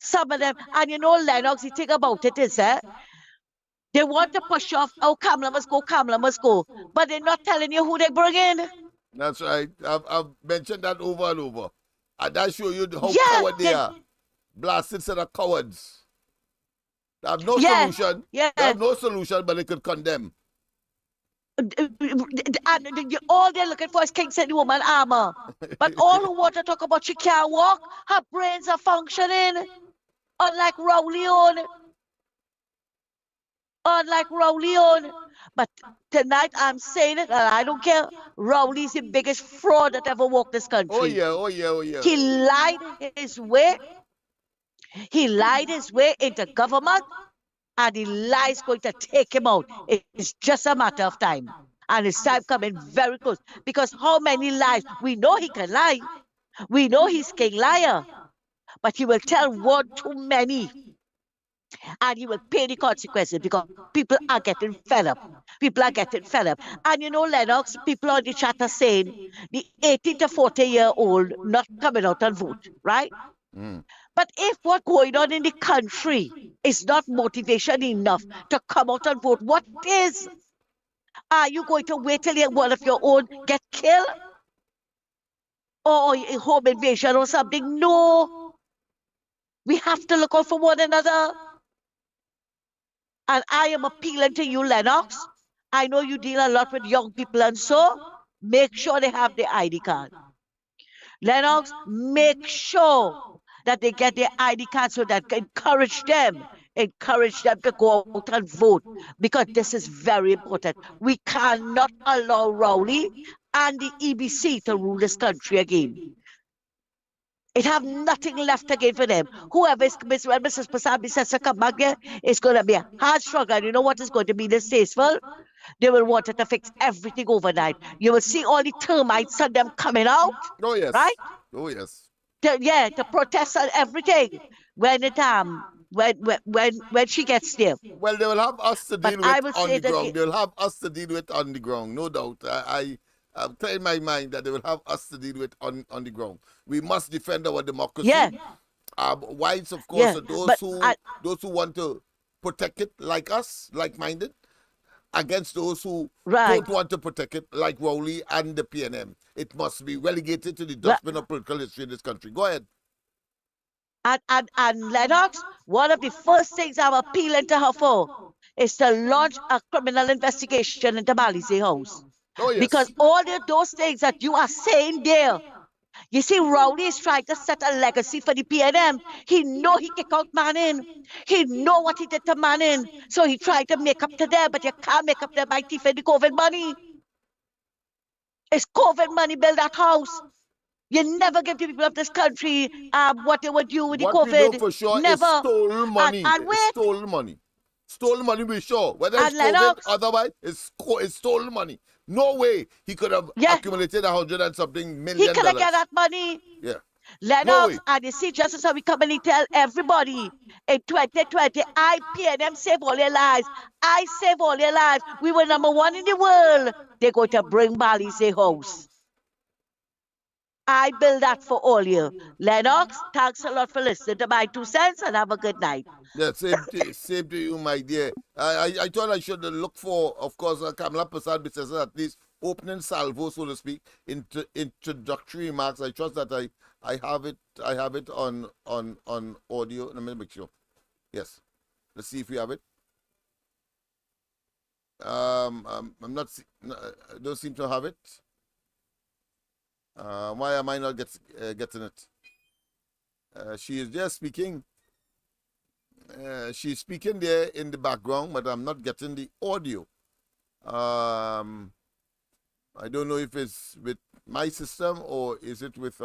Speaker 5: Some of them, and you know, Lennox, the thing about it is, they want to push off, oh, Kamala must go, but they're not telling you who they bring in.
Speaker 2: That's right. I've mentioned that over and over. And that shows you how coward they are. Blasted set of cowards. They have no solution.
Speaker 5: Yeah.
Speaker 2: They have no solution, but they could condemn.
Speaker 5: And all they're looking for is King Said Woman armor. But all who want to talk about she can't walk, her brains are functioning. Unlike Rowley on. But tonight I'm saying it, and I don't care. Rowley's the biggest fraud that ever walked this country.
Speaker 2: Oh yeah.
Speaker 5: He lied his way. He lied his way into government, and the lie is going to take him out. It's just a matter of time. And it's time coming very close. Because how many lies? We know he can lie. We know he's king liar. But he will tell one too many. And he will pay the consequences because people are getting fed up. And you know, Lennox, people on the chat are saying the 18 to 40-year-old not coming out and vote, right? But if what's going on in the country is not motivation enough to come out and vote, what is? Are you going to wait till one of your own get killed? Or a home invasion or something? No. We have to look out for one another. And I am appealing to you, Lennox. I know you deal a lot with young people, and so make sure they have their ID card. Lennox, make sure that they get their ID card so that encourage them to go out and vote, because this is very important. We cannot allow Rowley and the EBC to rule this country again. It have nothing left again for them. Whoever is when Mrs. Pasabi says to come back here, it's going to be a hard struggle. And you know what is going to be distasteful? They will want it to fix everything overnight. You will see all the termites and them coming out,
Speaker 2: Oh yes.
Speaker 5: right?
Speaker 2: Oh yes.
Speaker 5: To protest and everything when when she gets there.
Speaker 2: Well, they will have us to
Speaker 5: But
Speaker 2: deal
Speaker 5: I
Speaker 2: with
Speaker 5: will
Speaker 2: on
Speaker 5: say
Speaker 2: the
Speaker 5: that
Speaker 2: ground. They will have us to deal with on the ground, no doubt. I'm clear in my mind that they will have us to deal with on the ground. We must defend our democracy.
Speaker 5: yeah,
Speaker 2: Whites, of course,
Speaker 5: yeah.
Speaker 2: are those
Speaker 5: But
Speaker 2: who want to protect it, like us, like-minded, against those who
Speaker 5: right.
Speaker 2: don't want to protect it, like Rowley and the PNM. It must be relegated to the dustbin of political history in this country. Go ahead.
Speaker 5: And Lennox, one of the first things I'm appealing to her for is to launch a criminal investigation into Balize House.
Speaker 2: Oh yes.
Speaker 5: Because all of those things that you are saying there, you see, Rowley is trying to set a legacy for the PNM. He know he kicked out Manning. He know what he did to Manning. So he tried to make up to them, but you can't make up to them by thieving the COVID money. It's COVID money build that house. You never give the people of this country what they would do with the
Speaker 2: What
Speaker 5: COVID.
Speaker 2: we know for sure
Speaker 5: Never.
Speaker 2: is stolen money.
Speaker 5: And wait.
Speaker 2: Stolen money. Stolen money, we sure. Whether
Speaker 5: And
Speaker 2: it's COVID,
Speaker 5: Lennox.
Speaker 2: otherwise, it's stolen money. No way he could have
Speaker 5: Yeah.
Speaker 2: accumulated 100 and something
Speaker 5: He
Speaker 2: million
Speaker 5: could have
Speaker 2: dollars.
Speaker 5: get that money.
Speaker 2: Yeah.
Speaker 5: Lennox,
Speaker 2: way.
Speaker 5: and you see, just as how we come and tell everybody in 2020, I, PNM, save all your lives. I save all your lives. We were #1 in the world. They're going to bring Balize House. I build that for all you. Lennox, thanks a lot for listening to my 2 cents and have a good night.
Speaker 2: Yeah, same to you, my dear. I thought I should look for, of course, Kamala Prasad business at least opening salvo, so to speak, introductory remarks. I trust that I have it on audio. Let me make sure. Yes. Let's see if we have it. I'm not. I don't seem to have it. Why am I not getting it? She is just speaking. She's speaking there in the background, but I'm not getting the audio. I don't know if it's with my system or is it with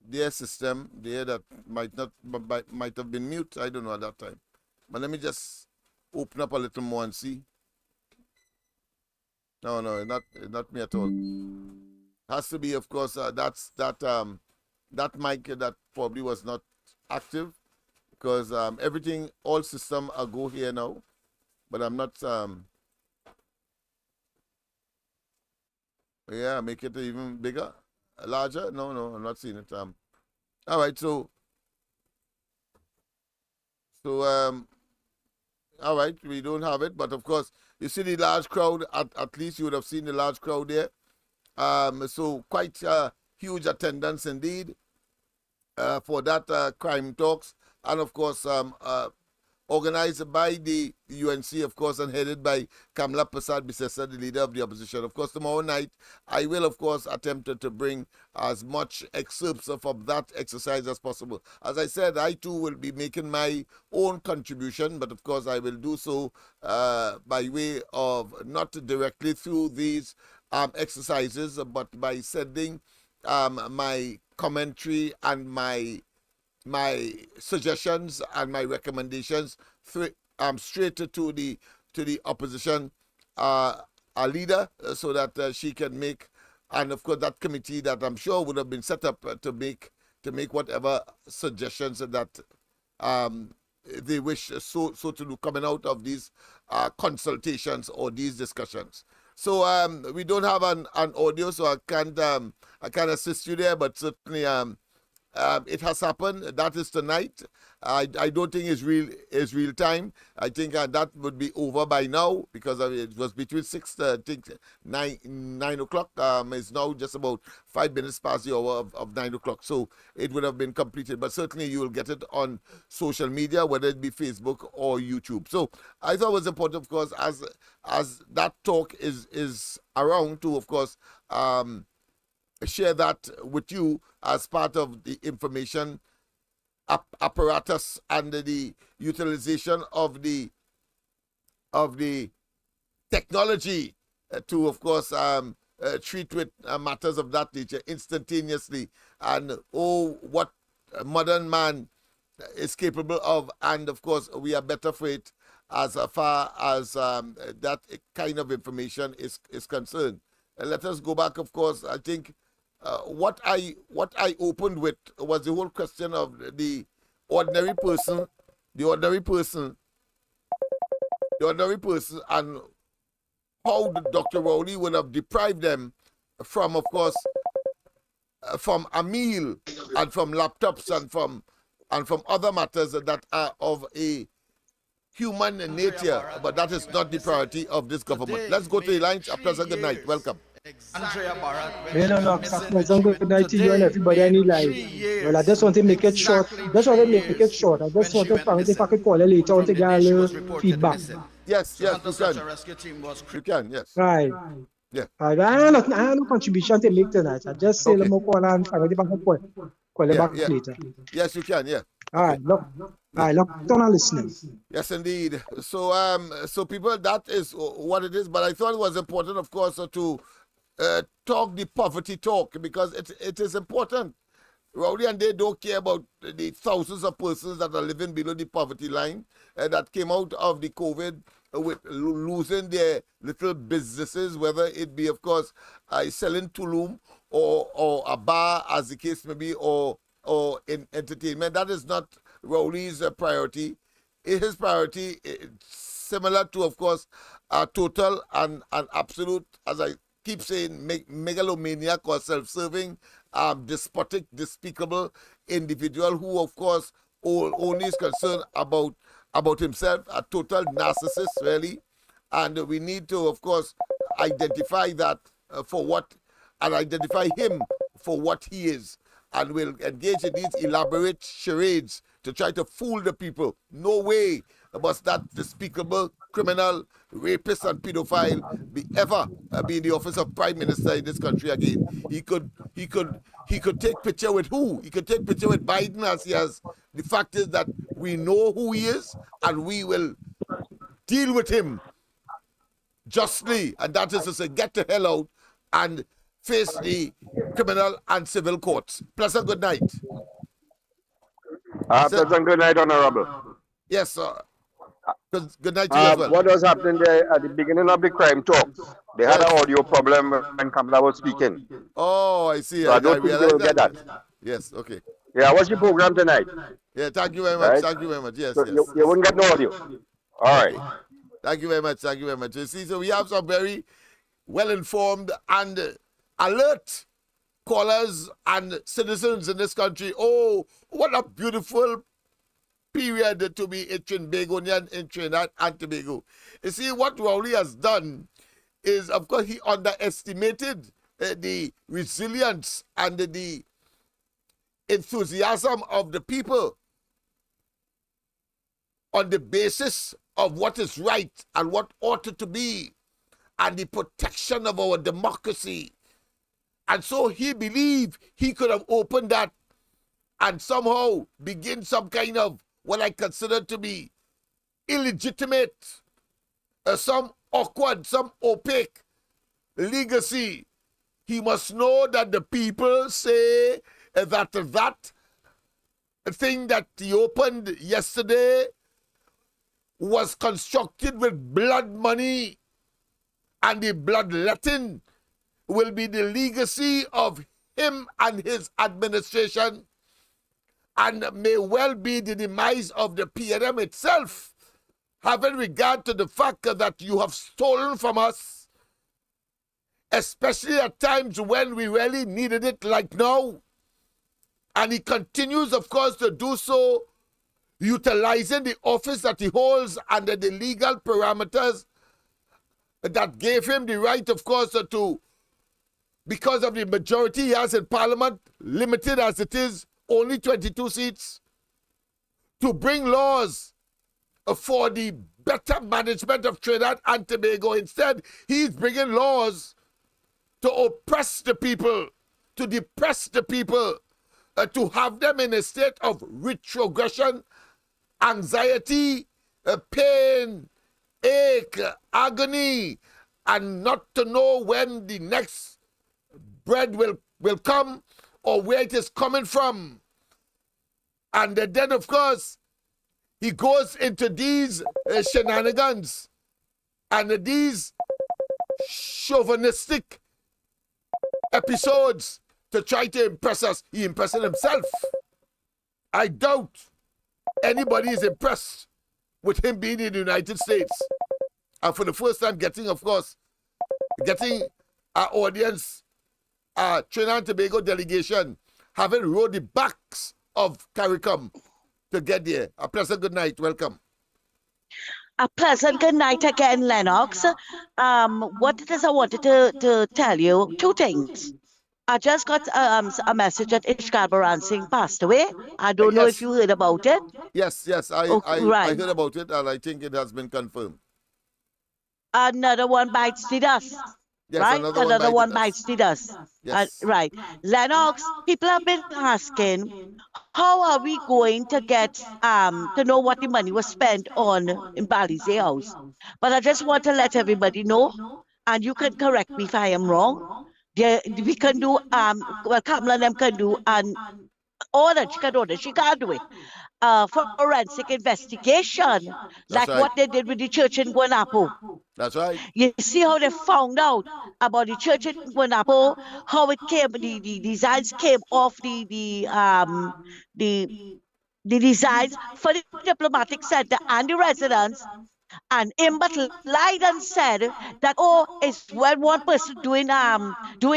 Speaker 2: their system there that might have been mute. I don't know at that time. But let me just open up a little more and see. No, not me at all. Has to be, of course, that mic that probably was not active, because everything, all system are go here now, but I'm not. Yeah, make it even bigger, larger. No, I'm not seeing it. All right, so all right, we don't have it, but of course, you see the large crowd. At least you would have seen the large crowd there. So quite huge attendance indeed for that crime talks, and of course organized by the UNC, of course, and headed by Kamala Prasad Bisesa, the leader of the opposition. Of course, tomorrow night I will, of course, attempt to bring as much excerpts of that exercise as possible. As I said, I too will be making my own contribution, but of course I will do so by way of not directly through these exercises, but by sending my commentary and my suggestions and my recommendations straight to the opposition leader, so that she can make, and of course that committee that I'm sure would have been set up to make whatever suggestions that they wish so to do coming out of these consultations or these discussions. So we don't have an audio, so I can't assist you there, but certainly it has happened. That is tonight. I don't think it's real time. I think that would be over by now, because it was between 6 I think 9 o'clock. It's now just about 5 minutes past the hour of 9 o'clock. So it would have been completed. But certainly you will get it on social media, whether it be Facebook or YouTube. So I thought it was important, of course, as that talk is around, to, of course, share that with you as part of the information apparatus and the utilization of the technology to, of course, treat with matters of that nature instantaneously. And what a modern man is capable of. And of course, we are better for it as far as that kind of information is concerned. Let us go back, of course. I think what I opened with was the whole question of the ordinary person, and how Dr. Rowley would have deprived them from, of course, from a meal and from laptops and from other matters that are of a human nature, but that is not the priority of this government. Let's go to the lines. A pleasant good night. Welcome.
Speaker 6: Hello, good night to you and everybody on the line. Well, I just want to make it short. I just want to find if I could call it later on to get a little feedback.
Speaker 2: Yes, you can. You can, yes.
Speaker 6: Right.
Speaker 2: Yeah.
Speaker 6: I have no contribution to make tonight. I just say let me call and find if I could call it back later.
Speaker 2: Yes, you can, yeah.
Speaker 6: All right, look. All right, look, turn on listening.
Speaker 2: Yes, indeed. So, so people, that is what it is. But I thought it was important, of course, to talk the poverty talk, because it is important. Rowley and they don't care about the thousands of persons that are living below the poverty line that came out of the COVID with losing their little businesses, whether it be, of course, selling tulum or a bar, as the case may be, or in entertainment. That is not Rowley's priority. His priority is similar to, of course, total and absolute, as I keep saying, megalomaniac or self-serving, despotic, despicable individual who, of course, only is concerned about himself, a total narcissist, really. And we need to, of course, identify that for what, and identify him for what he is. And we'll engage in these elaborate charades to try to fool the people. No way must that despicable criminal, rapist, and pedophile ever be in the office of Prime Minister in this country again. He could take picture with who? He could take picture with Biden as he has. The fact is that we know who he is, and we will deal with him justly. And that is to say, get the hell out and face the criminal and civil courts. Pleasant good night.
Speaker 7: Pleasant good night, Honorable.
Speaker 2: Yes, sir. Good night to you as well.
Speaker 7: What was happening there at the beginning of the crime talk? They had an audio problem when Kamala was speaking.
Speaker 2: Oh, I see.
Speaker 7: So I don't think they will get that.
Speaker 2: Yes, okay.
Speaker 7: Yeah, what's your program tonight?
Speaker 2: Yeah, thank you very much. Right? Thank you very much. Yes,
Speaker 7: so
Speaker 2: yes.
Speaker 7: You wouldn't get no audio. All right.
Speaker 2: Thank you very much. Thank you very much. You see, so we have some very well-informed and alert callers and citizens in this country. Oh, what a beautiful period to be in Trinidad and Tobago. You see, what Rowley has done is, of course, he underestimated the resilience and the enthusiasm of the people on the basis of what is right and what ought to be and the protection of our democracy. And so he believed he could have opened that and somehow begin some kind of what I consider to be illegitimate, some awkward, some opaque legacy. He must know that the people say that thing that he opened yesterday was constructed with blood money, and the bloodletting will be the legacy of him and his administration, and may well be the demise of the PNM itself, having regard to the fact that you have stolen from us, especially at times when we really needed it, like now. And he continues, of course, to do so, utilizing the office that he holds under the legal parameters that gave him the right, of course, to, because of the majority he has in Parliament, limited as it is, only 22 seats, to bring laws for the better management of Trinidad and Tobago. Instead, he's bringing laws to oppress the people, to depress the people, to have them in a state of retrogression, anxiety, pain, ache, agony, and not to know when the next bread will come or where it is coming from. And then, of course, he goes into these shenanigans and these chauvinistic episodes to try to impress us. He impressing himself. I doubt anybody is impressed with him being in the United States. And for the first time getting, of course, our audience, Trinidad and Tobago delegation, having rode the backs of CARICOM to get there. A pleasant good night. Welcome.
Speaker 5: A pleasant good night again, Lennox. What it is I wanted to tell you, two things. I just got a message that Ishkar Singh passed away. I don't know if you heard about it.
Speaker 2: Yes, I heard about it, and I think it has been confirmed.
Speaker 5: Another one bites the dust.
Speaker 2: Yes,
Speaker 5: right?
Speaker 2: Another
Speaker 5: one bites the dust.
Speaker 2: Yes.
Speaker 5: Right. Lennox, people have been asking, how are we going to get to know what the money was spent on in Balize House? But I just want to let everybody know, and you can correct me if I am wrong. We can do well, Kamala and them can do an order. She can't do it. Forensic investigation, like
Speaker 2: right.
Speaker 5: what they did with the church in Guanapo.
Speaker 2: That's right.
Speaker 5: You see how they found out about the church in Guanapo, how it came, the designs came off the designs for the diplomatic center and the residents. And Imbert lied and said that, it's when one person doing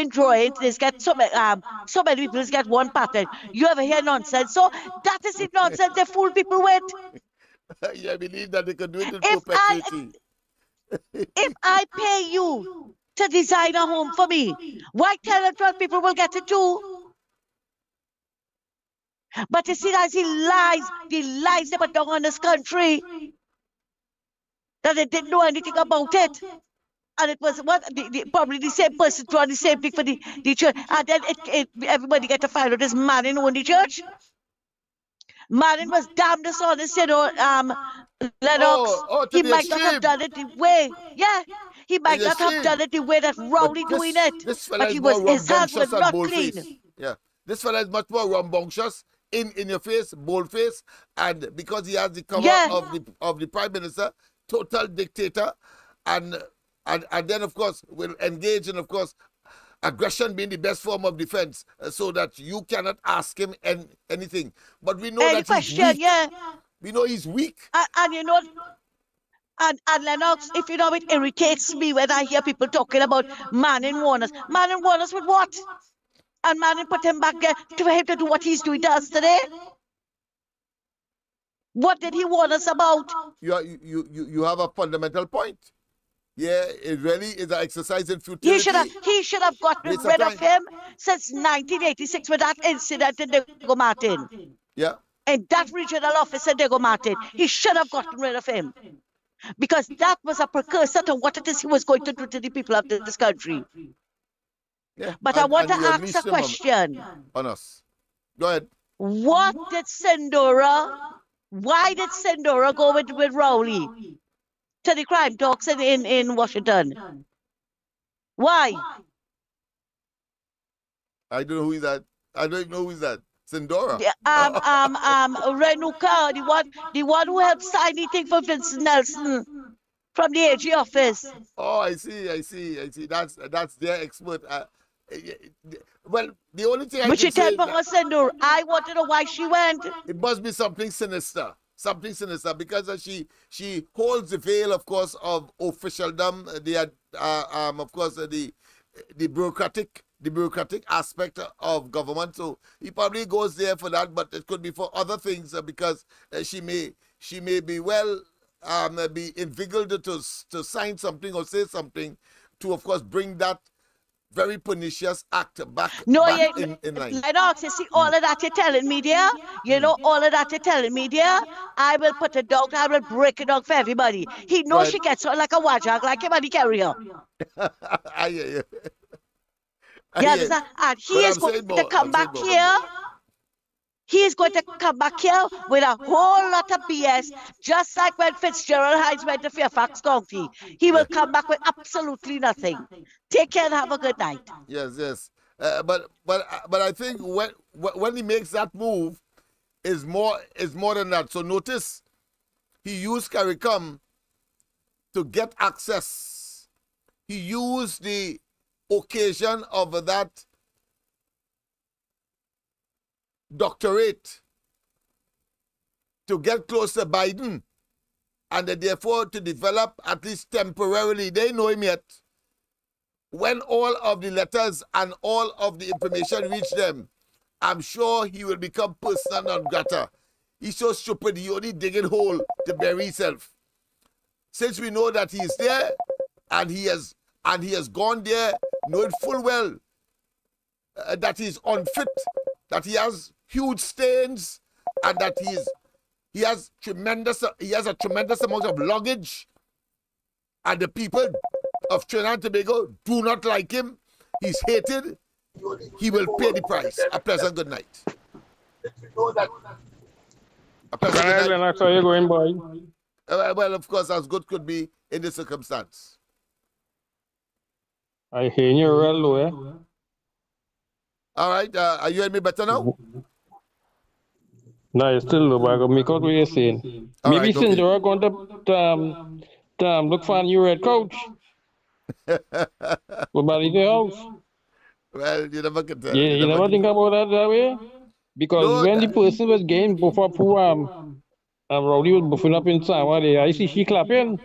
Speaker 5: drawings, they get so many people get one pattern. You ever hear nonsense? So that is the nonsense they fool people with.
Speaker 2: Yeah, I believe that they can do it in perpetuity.
Speaker 5: If I pay you to design a home for me, why 10 or 12 people will get it too? But you see, that's the lies they put down on this country, that they didn't know anything about it. And it was probably the same person doing the same thing for the church. And then everybody get to find out this man in the church. Martin was damn dishonest, Lennox. He might not have done it the way. Yeah, he might not have done it the way that Rowley doing it. But his hands were not clean.
Speaker 2: Yeah, this fella is much more rambunctious, in your face, bold face, and because he has the cover of the Prime Minister, total dictator, and then of course will engage in, of course, aggression being the best form of defense, so that you cannot ask him anything. But we know that he's weak.
Speaker 5: Yeah.
Speaker 2: We know he's weak.
Speaker 5: And you know, and Lennox, if you know, it irritates me when I hear people talking about Manning Warners. Manning Warners with what? And Manning put him back there for him to do what he's doing to us today? What did he warn us about?
Speaker 2: You have a fundamental point. Yeah, it really is an exercise in futility.
Speaker 5: He should have gotten rid of him since 1986 with that incident in Diego Martin.
Speaker 2: Yeah.
Speaker 5: In that regional office in Diego Martin. He should have gotten rid of him. Because that was a precursor to what it is he was going to do to the people of this country.
Speaker 2: Yeah.
Speaker 5: But I want to ask a question.
Speaker 2: On us. Go ahead.
Speaker 5: Why did Sindora go with Rowley to the crime talks in Washington? Why?
Speaker 2: I don't know who is that. I don't even know who is that. Sindora.
Speaker 5: Renuka, the one who helped sign the thing for Vincent Nelson from the AG office.
Speaker 2: Oh, I see. That's their expert. Well, the only thing I can say is
Speaker 5: that I want to know why she went.
Speaker 2: It must be something sinister, because she holds the veil, of course, of officialdom. Of course, the bureaucratic aspect of government. So he probably goes there for that, but it could be for other things, because she may be be inveigled to sign something or say something to, of course, bring that very pernicious act back in line.
Speaker 5: Lennox, you see all of that you're telling me there? You know all of that you're telling me there? I will put it down, I will break it down for everybody. He knows she gets on like a wajak, like him and the carrier.
Speaker 2: I hear you.
Speaker 5: And he is going to come back here He is going to come back here with a whole lot of BS, just like when Fitzgerald Hines went to Fairfax County. He will come back with absolutely nothing. Take care and have a good night.
Speaker 2: Yes. But I think when he makes that move, is more than that. So notice, he used CARICOM to get access. He used the occasion of that doctorate to get close to Biden, and therefore to develop, at least temporarily, they know him yet, when all of the letters and all of the information reach them, I'm sure he will become persona non grata. He's so stupid, he only dig a hole to bury himself. Since we know that he's there, and he has gone there, knowing full well that he's unfit, that he has huge stains, and that he has a tremendous amount of luggage, and the people of Trinidad and Tobago do not like him. He's hated. He will pay the price. A pleasant good night. A pleasant good night.
Speaker 8: Lennox, how you going, boy?
Speaker 2: Well, of course, as good could be in this circumstance.
Speaker 8: I hear you real low, eh?
Speaker 2: All right. Are you hearing me better now?
Speaker 8: No, it's still low, but I got make out what you're saying.
Speaker 2: All
Speaker 8: Maybe
Speaker 2: right,
Speaker 8: since
Speaker 2: okay.
Speaker 8: you're going to look for a new red coach. What about the house?
Speaker 2: Well, you never can tell.
Speaker 8: Yeah, you never think about that way? Because
Speaker 2: No,
Speaker 8: when the person was game before Rowley was buffing up in Saturday, I see she clapping.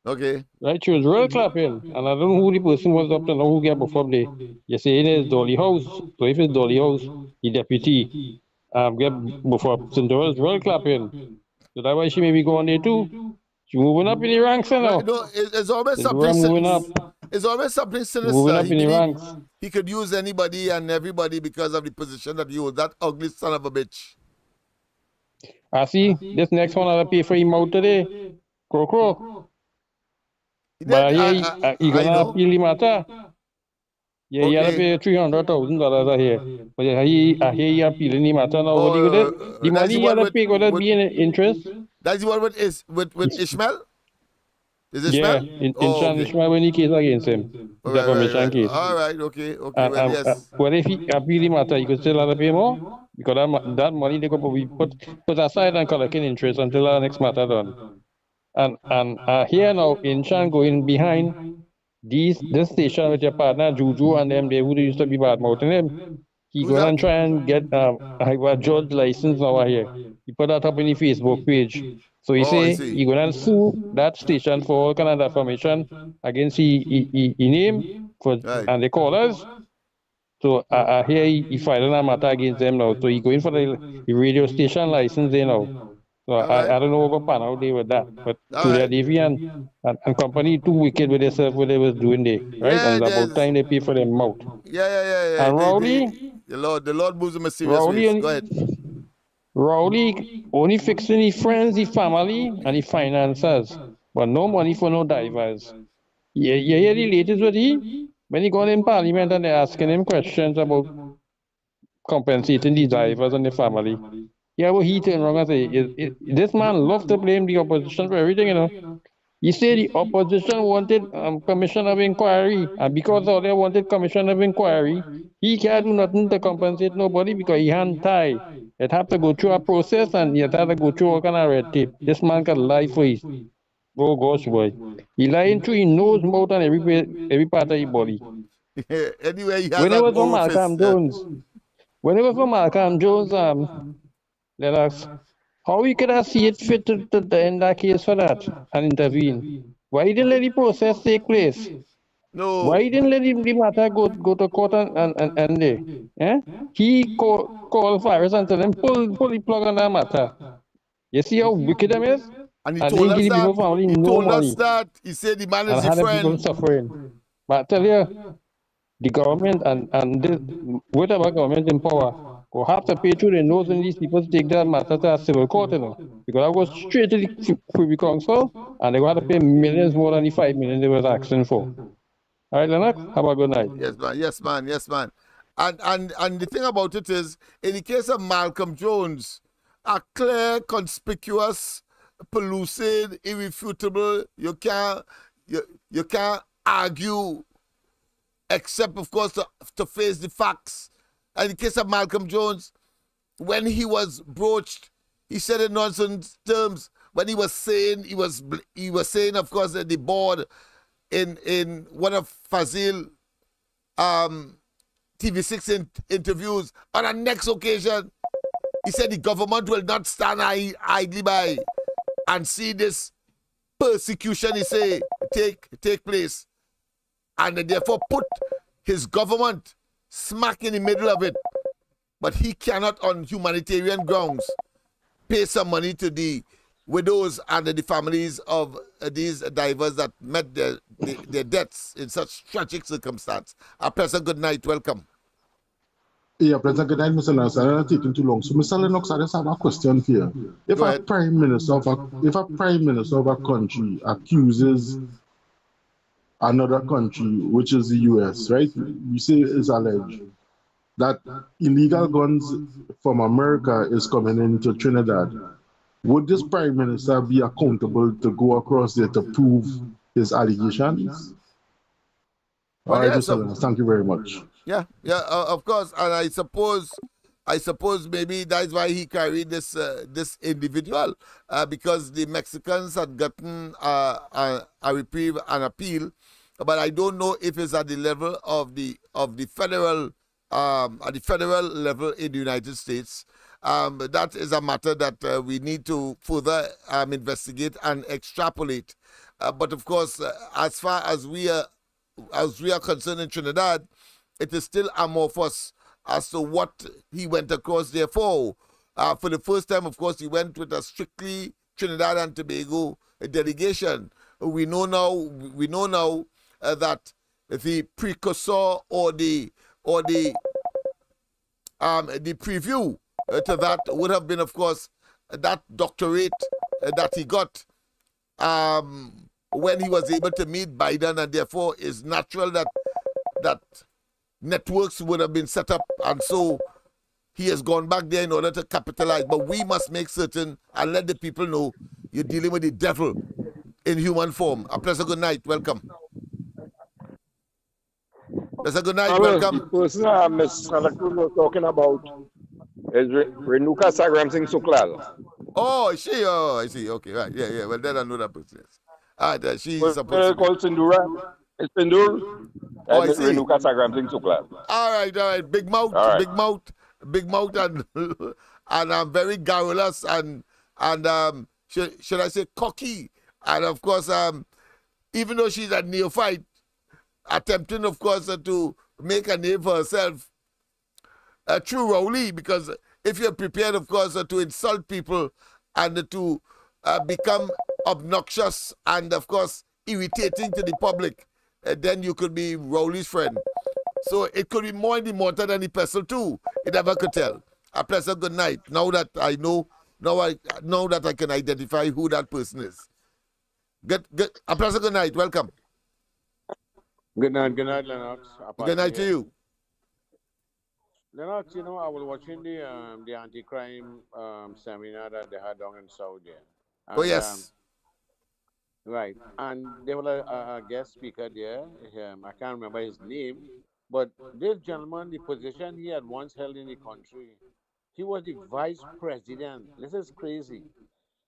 Speaker 2: Okay.
Speaker 8: Right, she was real clapping. And I don't know who the person was up to know who get before there. You say it is Dolly House. So if it's Dolly House, the deputy get before Cinderella's real clapping. So that's why she may be going there too. She moving up in the ranks now.
Speaker 2: No, it's always
Speaker 8: It's
Speaker 2: something.
Speaker 8: moving up.
Speaker 2: It's always something
Speaker 8: Moving
Speaker 2: sinister.
Speaker 8: up in the ranks.
Speaker 2: He could use anybody and everybody because of the position that he holds. That ugly son of a bitch.
Speaker 8: I see. This next one I'll pay for him out today. Crow. But yeah, he gonna appeal the matter. Yeah, he had to pay $300,000 here. But yeah, he appealing the matter now. What do you do? The money he had to pay gonna be in interest.
Speaker 2: That's the one with Ishmael? Is Ishmael?
Speaker 8: Yeah, Ishmael when he case against him. Defamation case.
Speaker 2: All right, okay. Well, yes.
Speaker 8: Well, if he appeal the matter, he could still have to pay more. Because that money they could probably put aside and collecting interest until the next matter done. And here now, Inchan going behind this station with your partner Juju and them, they would used to be bad mouthing him. He gonna try and get a judge license over here. He put that up in the Facebook page. So he say he gonna sue that station for all kind of defamation against he name for and the callers. So here he filing a matter against them now. So he going for the radio station license there now. So I don't know what pan out there with that, but to their deviant and company too wicked with themselves what they was doing there, right? And it's about time they pay for their mouth.
Speaker 2: Yeah.
Speaker 8: And Rowley,
Speaker 2: the Lord moves in mysterious ways. Go ahead.
Speaker 8: Rowley only fixing the friends, the family, and the finances, but no money for no divers. Yeah, the latest with he when he got in Parliament and they're asking him questions about compensating the divers and the family. Yeah, well, he turned around and say, this man loves to blame the opposition for everything, you know. He said the opposition wanted commission of inquiry, and because all they wanted commission of inquiry, he can't do nothing to compensate nobody because he hand tie. It have to go through a process and it have to go through all kind of red tape. This man can lie for his. Oh gosh, boy. He lying through his nose, mouth, and every part of his body.
Speaker 2: Anyway, he has
Speaker 8: when it was for Malcolm Jones, Lennox, how we could have see it fit to end that case for that and intervene? Why didn't let the process take place?
Speaker 2: No.
Speaker 8: Why didn't let the matter go to court and end there? Eh? He called Faris and tell him pull the plug on that matter. You see how wicked them is?
Speaker 2: And he told us that. He said the man is a friend.
Speaker 8: People suffering. But I tell you, the government and whatever government in power will have to pay through the nose when these people take that matter to a civil court, you know. Because I go straight to the Privy Council and they will have to pay millions more than the 5 million they was asking for. All right, Lennox, have a good night.
Speaker 2: Yes, man. And the thing about it is, in the case of Malcolm Jones, a clear, conspicuous, pellucid, irrefutable, you can't argue, except of course to face the facts. And in the case of Malcolm Jones, when he was broached, he said in nonsense terms. When he was saying, of course, that the board in one of Fazil TV6 interviews, on the next occasion, he said the government will not stand idly by and see this persecution, he say, take place, and therefore put his government smack in the middle of it. But he cannot, on humanitarian grounds, pay some money to the widows and the families of these divers that met their deaths in such tragic circumstance. President, good night. Welcome.
Speaker 3: Yeah, President, good night, Mr. Lennox. I'm not taking too long. So, Mr. Lennox, I just have a question here. If a prime minister of a country accuses another country, which is the US, right? You say is alleged that illegal guns from America is coming into Trinidad. Would this prime minister be accountable to go across there to prove his allegations?
Speaker 2: Well,
Speaker 3: all right, Mr. Lennox, thank you very much.
Speaker 2: Yeah, of course, and I suppose maybe that's why he carried this individual, because the Mexicans had gotten a reprieve and appeal, but I don't know if it's at the level of the federal at the federal level in the United States. That is a matter that we need to further investigate and extrapolate. But of course, as far as we are concerned in Trinidad, it is still amorphous as to what he went across there for. For the first time, of course, he went with a strictly Trinidad and Tobago delegation. We know now that the precursor or the preview to that would have been, of course, that doctorate that he got when he was able to meet Biden, and therefore it's natural that networks would have been set up, and so he has gone back there in order to capitalize. But we must make certain and let the people know you're dealing with the devil in human form. A pleasant good night. Welcome. Pleasant good night. Welcome.
Speaker 7: The person Ms. Salakun was talking about is Renuka Sagram Singh Suklal.
Speaker 2: Oh, is she? Oh, I see. Okay, right. Yeah. Well, then I know that person. She's
Speaker 7: Well,
Speaker 2: supposed to be
Speaker 7: called Sindura. It's Sindur.
Speaker 2: Oh, I see.
Speaker 7: Renuka Sagram Singh Suklal.
Speaker 2: All right. Big mouth,
Speaker 7: All right.
Speaker 2: big mouth, and very garrulous and should I say cocky, and of course even though she's a neophyte, attempting of course to make a name for herself. True Rowley, because if you're prepared of course to insult people and to become obnoxious and of course irritating to the public, then you could be Rowley's friend. So it could be more in the mortar than the pestle too. You never could tell. A pleasant good night. Now that I know that I can identify who that person is. Good. A pleasant good night. Welcome.
Speaker 9: Good night, Lennox.
Speaker 2: Good night to you.
Speaker 9: Lennox, I was watching the anti-crime seminar that they had down in Saudi. And,
Speaker 2: Oh yes.
Speaker 9: Right, and there was a guest speaker there. I can't remember his name, but this gentleman, the position he had once held in the country, he was the vice president. This is crazy.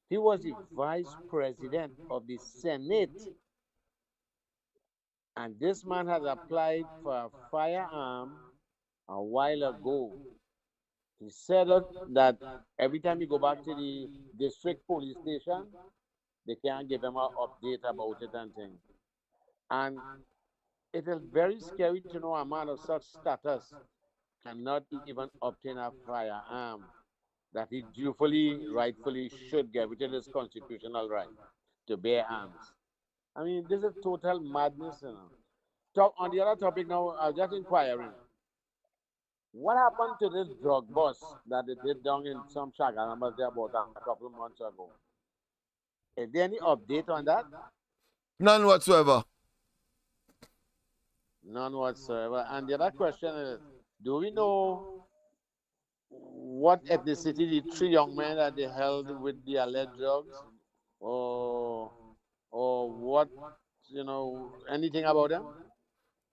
Speaker 9: He was the vice president of the Senate. And this man has applied for a firearm a while ago. He said that every time you go back to the district police station, they can't give him an update about it and things. And it is very scary to know a man of such status cannot even obtain a firearm that he dutifully, rightfully should get, which is his constitutional right to bear arms. I mean, this is total madness. On the other topic now, I was just inquiring. What happened to this drug bust that they did down in some Shagamas there about a couple of months ago? Is there any update on that?
Speaker 2: None whatsoever.
Speaker 9: None whatsoever. And the other question is, Do we know what ethnicity the 3 young men that they held with the alleged drugs, or what, anything about them?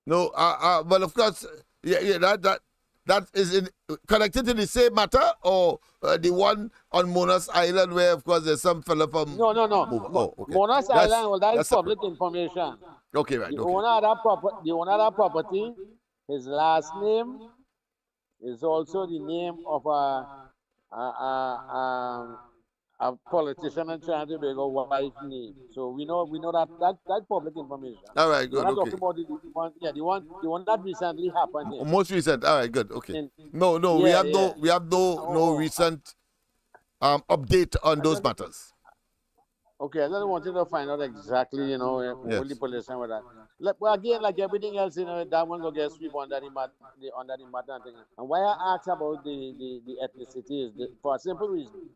Speaker 2: No, well, of course, that is connected to the same matter, or the one on Monas Island where, of course, there's some fella from.
Speaker 9: No.
Speaker 2: Oh, okay.
Speaker 9: Monas Island, well, that is
Speaker 2: that's
Speaker 9: public
Speaker 2: separate.
Speaker 9: information.
Speaker 2: Okay, right.
Speaker 9: The
Speaker 2: Okay.
Speaker 9: owner of that property, his last name is also the name of a politician in Trinidad and Tobago wife name. So we know that's public information.
Speaker 2: All right,
Speaker 9: We're
Speaker 2: good.
Speaker 9: not
Speaker 2: Okay.
Speaker 9: talking about the one that recently happened here.
Speaker 2: Most recent. All right, good. Okay. No,
Speaker 9: yeah,
Speaker 2: we have no recent update on those matters.
Speaker 9: Okay, I just wanted to find out exactly, what the position with that. But again, like everything else, that one go get sweep under the matter thing. And why I asked about the ethnicity is for a simple reason.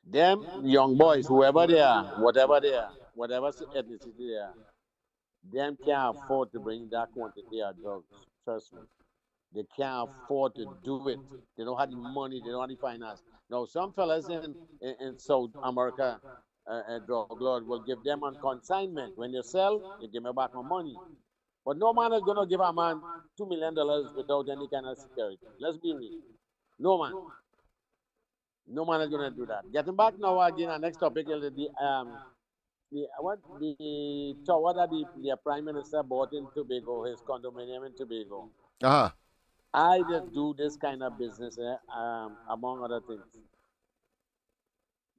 Speaker 9: Them young boys, whoever they are, whatever ethnicity they are, them can't afford to bring that quantity of drugs. Trust me. They can't afford to do it. They don't have the money. They don't have the finance. Now, some fellas in South America, drug lord, will give them on consignment. When you sell, you give me back my money. But no man is going to give a man $2 million without any kind of security. Let's be real. No man. No man is going to do that. Getting back now again, our next topic is the tower that the Prime Minister bought in Tobago, his condominium in Tobago.
Speaker 2: Uh-huh.
Speaker 9: I just do this kind of business, among other things.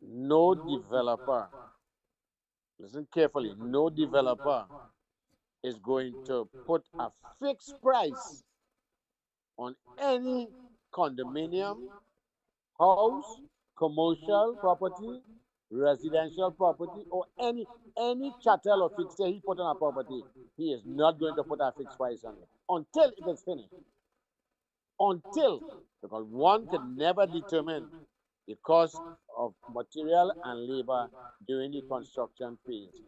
Speaker 9: No developer, listen carefully, no developer is going to put a fixed price on any condominium, house, commercial property, residential property, or any chattel or fixture he put on a property. He is not going to put a fixed price on it until it is finished. Because one can never determine the cost of material and labor during the construction phase.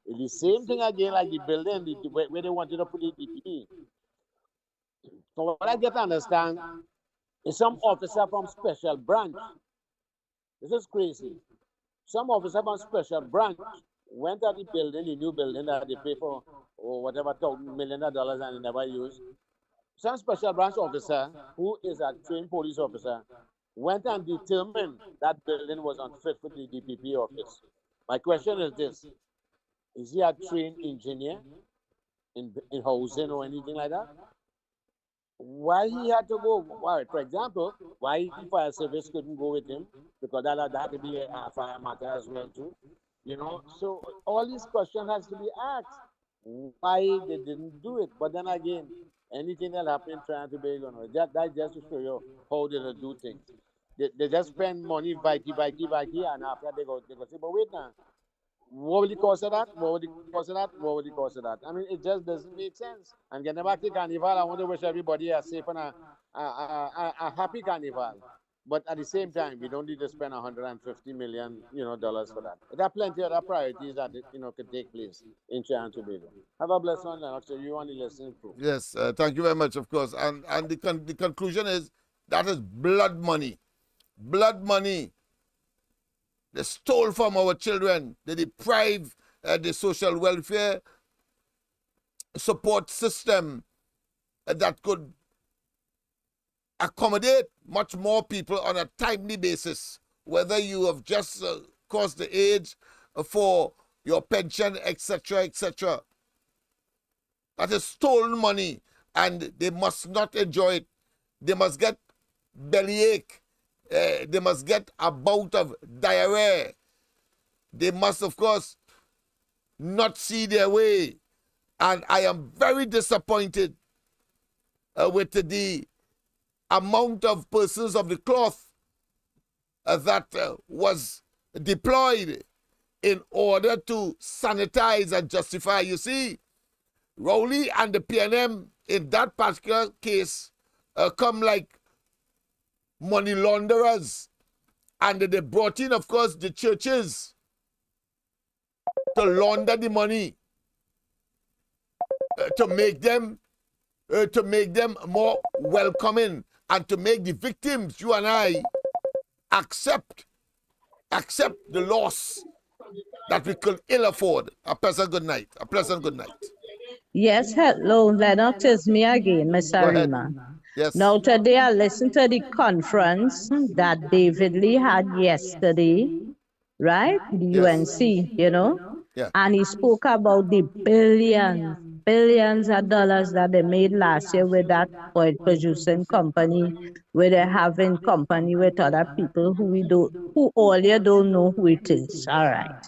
Speaker 9: It's the same thing again like the building where they wanted to put the DPE. So what I get to understand is some officer from special branch. This is crazy. Some officer from special branch went at the building, the new building that they pay for, or whatever, $1 million and they never use. Some special branch officer, who is a trained police officer, went and determined that building was unfit for the DPP office. My question is this: is he a trained engineer in housing or anything like that? Why he had to go? Why, for example, why the fire service couldn't go with him? Because that had to be a fire matter as well too. So all these questions has to be asked. Why they didn't do it? But then again, anything that happened trying to be that just to show you how they do things. They just spend money, Vicky, and after they go say, but wait now, what will the cost of that? What will the cost of that? What will the cost of that? I mean, it just doesn't make sense. And getting back to Carnival, I want to wish everybody a safe and a happy Carnival. But at the same time, we don't need to spend $150 million, dollars for that. There are plenty of other priorities that could take place in Trinidad and Tobago. Have a blessed one, Lennox. So you want to listen to.
Speaker 2: Yes, thank you very much, of course. And the conclusion is that is blood money. Blood money. They stole from our children. They deprive the social welfare support system that could accommodate much more people on a timely basis, whether you have just crossed the age for your pension, etc., etc. That is stolen money, and they must not enjoy it. They must get bellyache. They must get a bout of diarrhea. They must, of course, not see their way. And I am very disappointed with the amount of persons of the cloth that was deployed in order to sanitize and justify. You see, Rowley and the PNM in that particular case come like money launderers, and they brought in, of course, the churches to launder the money, to make them to make them more welcoming and to make the victims, you and I, accept the loss that we could ill afford. A pleasant good night. A pleasant good night.
Speaker 4: Yes, hello, Lennox, it's me again, Miss
Speaker 2: Go ahead.
Speaker 4: Arima.
Speaker 2: Yes.
Speaker 4: Now, today I listened to the conference that David Lee had yesterday, right? The
Speaker 2: Yes.
Speaker 4: UNC, you know?
Speaker 2: Yeah.
Speaker 4: And he spoke about the billions of dollars that they made last year with that oil producing company, where they're having company with other people who all you don't know who it is. All right.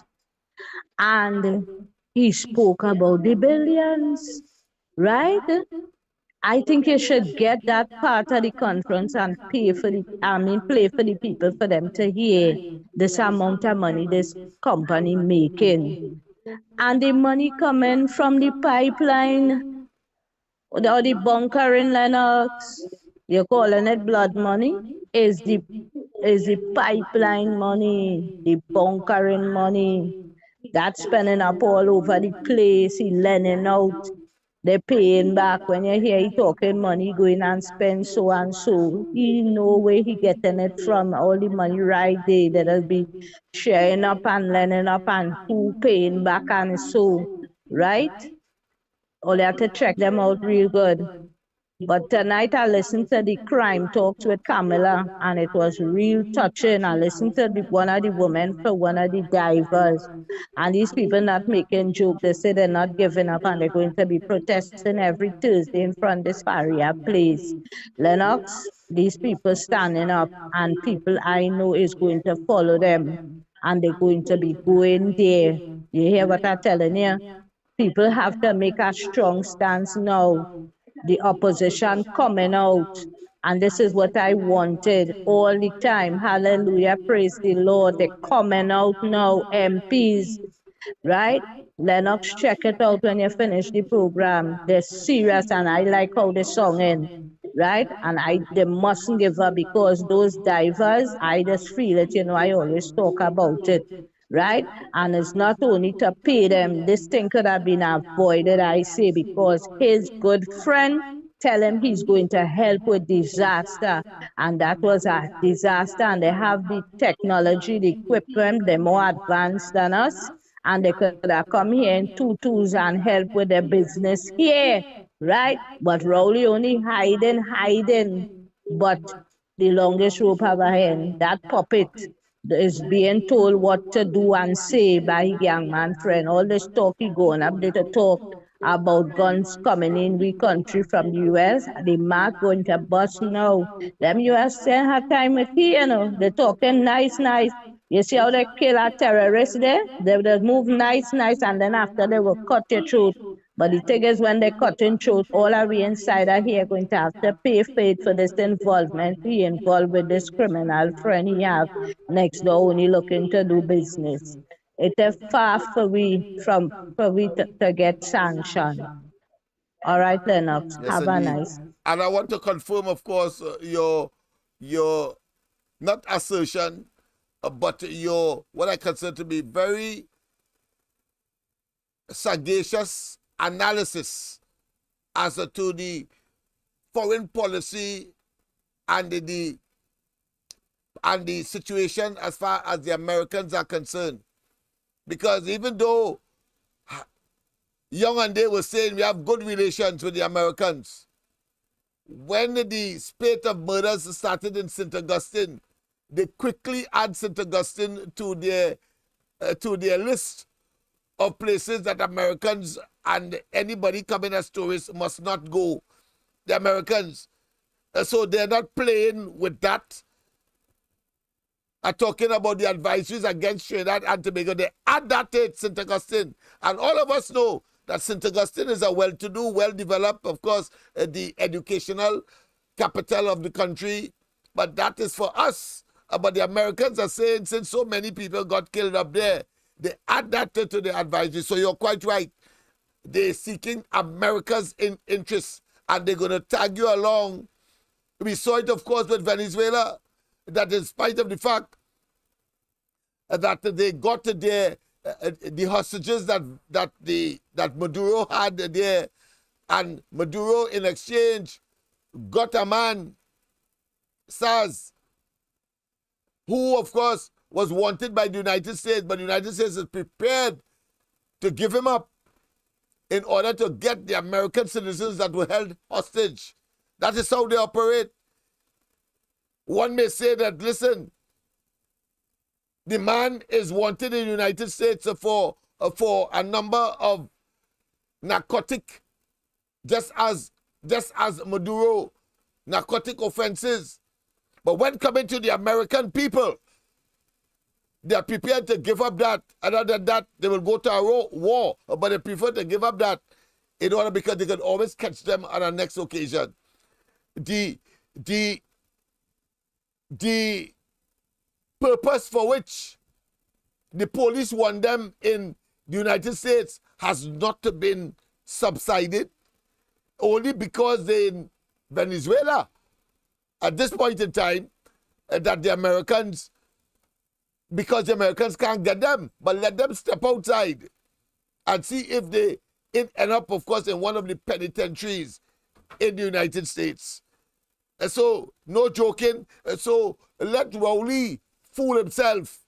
Speaker 4: And he spoke about the billions, right? I think you should get that part of the conference and play for the people for them to hear this amount of money this company making. And the money coming from the pipeline or the bunker in Lennox, you're calling it blood money, is the pipeline money, the bunkering money. That's spending up all over the place, he lending out. They're paying back. When you hear he talking money, going and spend so and so, he know where he getting it from. All the money right there that'll be sharing up and lending up and who paying back and so, right? All you have to check them out real good. But tonight I listened to the crime talks with Camilla, and it was real touching. I listened to one of the women for one of the divers, and these people not making jokes. They say they're not giving up, and they're going to be protesting every Thursday in front of this Faria place. Lennox, these people standing up, and people I know is going to follow them, and they're going to be going there. You hear what I'm telling you? People have to make a strong stance now. The opposition coming out. And this is what I wanted all the time. Hallelujah. Praise the Lord. They're coming out now, MPs, right? Lennox, check it out when you finish the program. They're serious, and I like how they're singing, right? And they mustn't give up, because those divers, I just feel it, I always talk about it, right? And it's not only to pay them. This thing could have been avoided, I say, because his good friend tell him he's going to help with disaster, and that was a disaster. And they have the technology, the equipment, they're more advanced than us, and they could have come here in tutus and help with their business here, right? But Rowley only hiding. But the longest rope have a hand. That puppet is being told what to do and say by his young man friend. All this talk he going up there to talk about guns coming in we country from the US. The mark going to bust now. Them US still have time with he, They're talking nice. You see how they kill a terrorist there? They will move nice, and then after they will cut your throat. But the thing is, when they cut in throat, all of we insider here going to have to pay for it for this involvement. He involved with this criminal friend he have next door only looking to do business. It is far for we to get sanctioned. All right, Lennox.
Speaker 2: Yes,
Speaker 4: have a
Speaker 2: indeed.
Speaker 4: nice.
Speaker 2: And I want to confirm, of course, your not assertion, but your what I consider to be very sagacious analysis as to the foreign policy and the situation as far as the Americans are concerned. Because even though Young and they were saying we have good relations with the Americans, when the spate of murders started in St. Augustine, they quickly add St. Augustine to their list of places that Americans and anybody coming as tourists must not go. The Americans. So they're not playing with that. I'm talking about the advisories against Trinidad and Tobago. They add that to St. Augustine. And all of us know that St. Augustine is a well-to-do, well-developed, of course, the educational capital of the country. But that is for us. But the Americans are saying, since so many people got killed up there, they add that to the advisory. So you're quite right. They're seeking America's interests, and they're going to tag you along. We saw it, of course, with Venezuela, that in spite of the fact that they got the hostages that Maduro had there, And Maduro, in exchange, got a man, Saz, who, of course, was wanted by the United States, but the United States is prepared to give him up in order to get the American citizens that were held hostage. That is how they operate. One may say that, listen, the man is wanted in the United States for a number of narcotic, just as Maduro, narcotic offenses. But when coming to the American people, they are prepared to give up that. Other than that, they will go to a war. But they prefer to give up that in order, because they can always catch them on the next occasion. The purpose for which the police want them in the United States has not been subsided, only because they're in Venezuela at this point in time, that the Americans, because the Americans can't get them, but let them step outside and see if they end up, of course, in one of the penitentiaries in the United States. And so, no joking. And so, let Rowley fool himself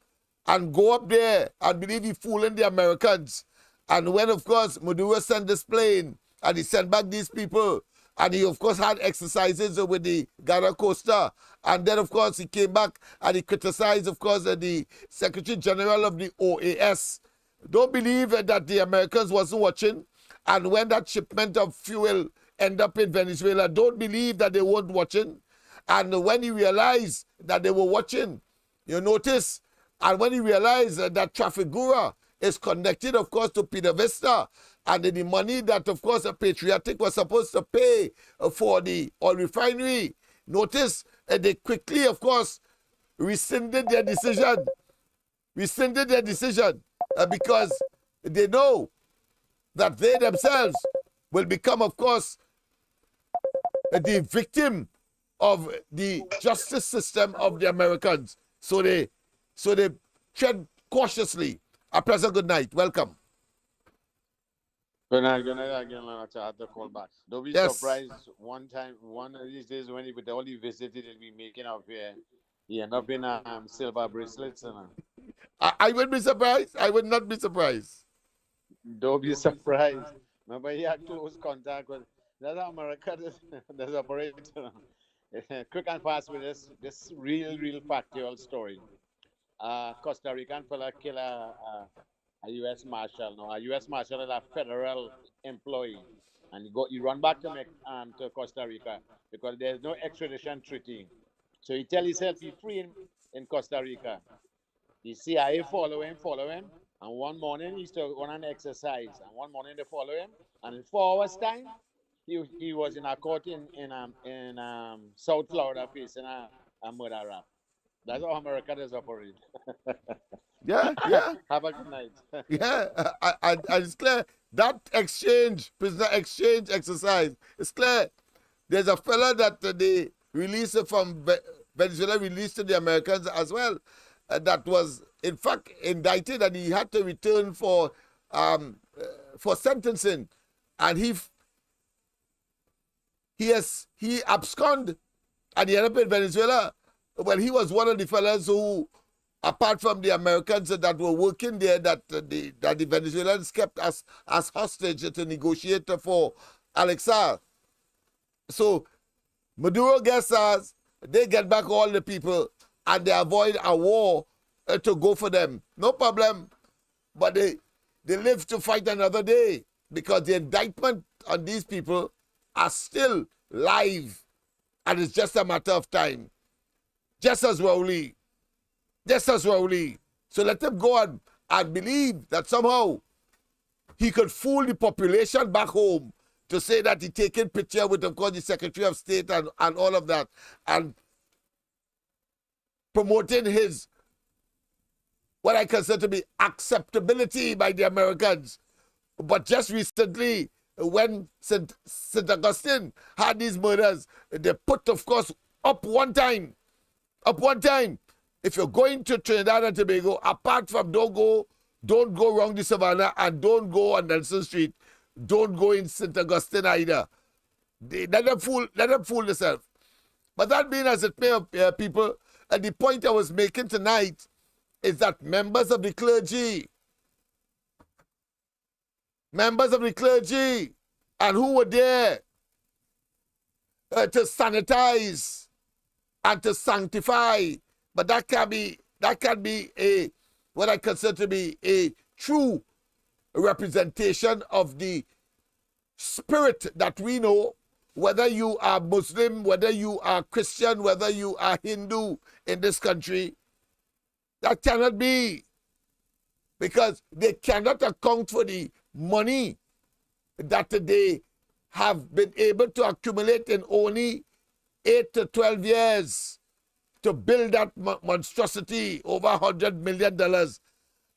Speaker 2: and go up there and believe he's fooling the Americans. And when, of course, Maduro sent this plane and he sent back these people, and he, of course, had exercises with the Guerra Costa. And then, of course, he came back and he criticized, of course, the Secretary General of the OAS. Don't believe that the Americans wasn't watching. And when that shipment of fuel ended up in Venezuela, don't believe that they weren't watching. And when he realized that they were watching, you notice, and when he realized that Trafigura is connected, of course, to PDVSA, and the money that, of course, a Patriotic was supposed to pay for the oil refinery, notice they quickly, of course, rescinded their decision. Because they know that they themselves will become, of course, the victim of the justice system of the Americans. So they tread cautiously. A pleasant good night. Welcome.
Speaker 9: Good night again, Lennox. I have to call back. Don't be surprised one of these days when with all the visits he'll be making up here, he end up in silver bracelets.
Speaker 2: I would be surprised. I would not be surprised.
Speaker 9: Don't be surprised. Remember, he had close contact with that's America. That's operator. Quick and fast with this real factual story. Costa Rican fella kill a U.S. Marshal. No, a U.S. Marshal is a federal employee, and he run back to Costa Rica because there's no extradition treaty. So he tell himself he's free in Costa Rica. The CIA follow him, and one morning he's to go on an exercise, and one morning they follow him, and in 4 hours time, he was in a court in South Florida facing a murder rap. That's how America does operate.
Speaker 2: Yeah.
Speaker 9: Have a good night.
Speaker 2: Yeah, and it's clear that prisoner exchange exercise, it's clear. There's a fella that they released from Venezuela, released to the Americans as well, that was in fact indicted, and he had to return for sentencing, and he absconded, and he ended up in Venezuela. Well, he was one of the fellas who, apart from the Americans that were working there, that the Venezuelans kept as hostage to negotiate for Electoral. So Maduro gets us, they get back all the people, and they avoid a war to go for them. No problem. But they live to fight another day, because the indictment on these people are still live, and it's just a matter of time. Just as Rowley. So let them go and believe that somehow he could fool the population back home to say that he taking picture with, of course, the Secretary of State and all of that, and promoting his, what I consider to be acceptability by the Americans. But just recently, when St. Augustine had these murders, they put, of course, up one time. If you're going to Trinidad and Tobago, apart from don't go around the Savannah and don't go on Nelson Street, don't go in St. Augustine either. Let them fool themselves. But that being as it may, people, the point I was making tonight is that members of the clergy, and who were there to sanitize and to sanctify, but that can be a what I consider to be a true representation of the spirit that we know, whether you are Muslim, whether you are Christian, whether you are Hindu in this country. That cannot be, because they cannot account for the money that they have been able to accumulate in only 8 to 12 years to build that monstrosity over $100 million.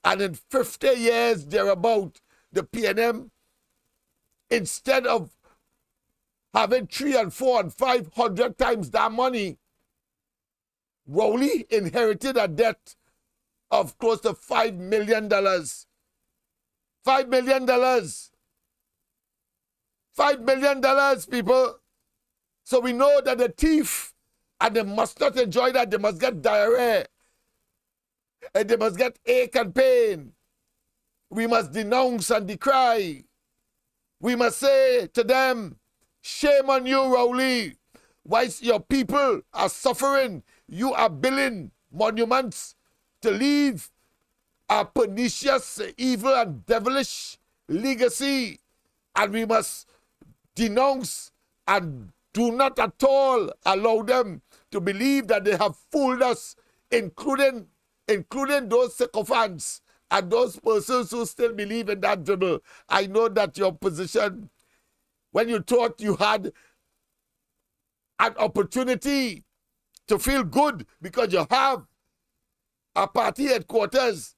Speaker 2: And in 50 years thereabout, the PNM, instead of having 3 and 4 and 500 times that money, Rowley inherited a debt of close to $5 million. $5 million. $5 million, people. So we know that the thief, and they must not enjoy that, they must get diarrhea. And they must get ache and pain. We must denounce and decry. We must say to them, shame on you, Rowley. Whilst your people are suffering, you are building monuments to leave a pernicious, evil, and devilish legacy. And we must denounce and do not at all allow them to believe that they have fooled us, including those sycophants and those persons who still believe in that dribble. I know that your position, when you thought you had an opportunity to feel good because you have a party headquarters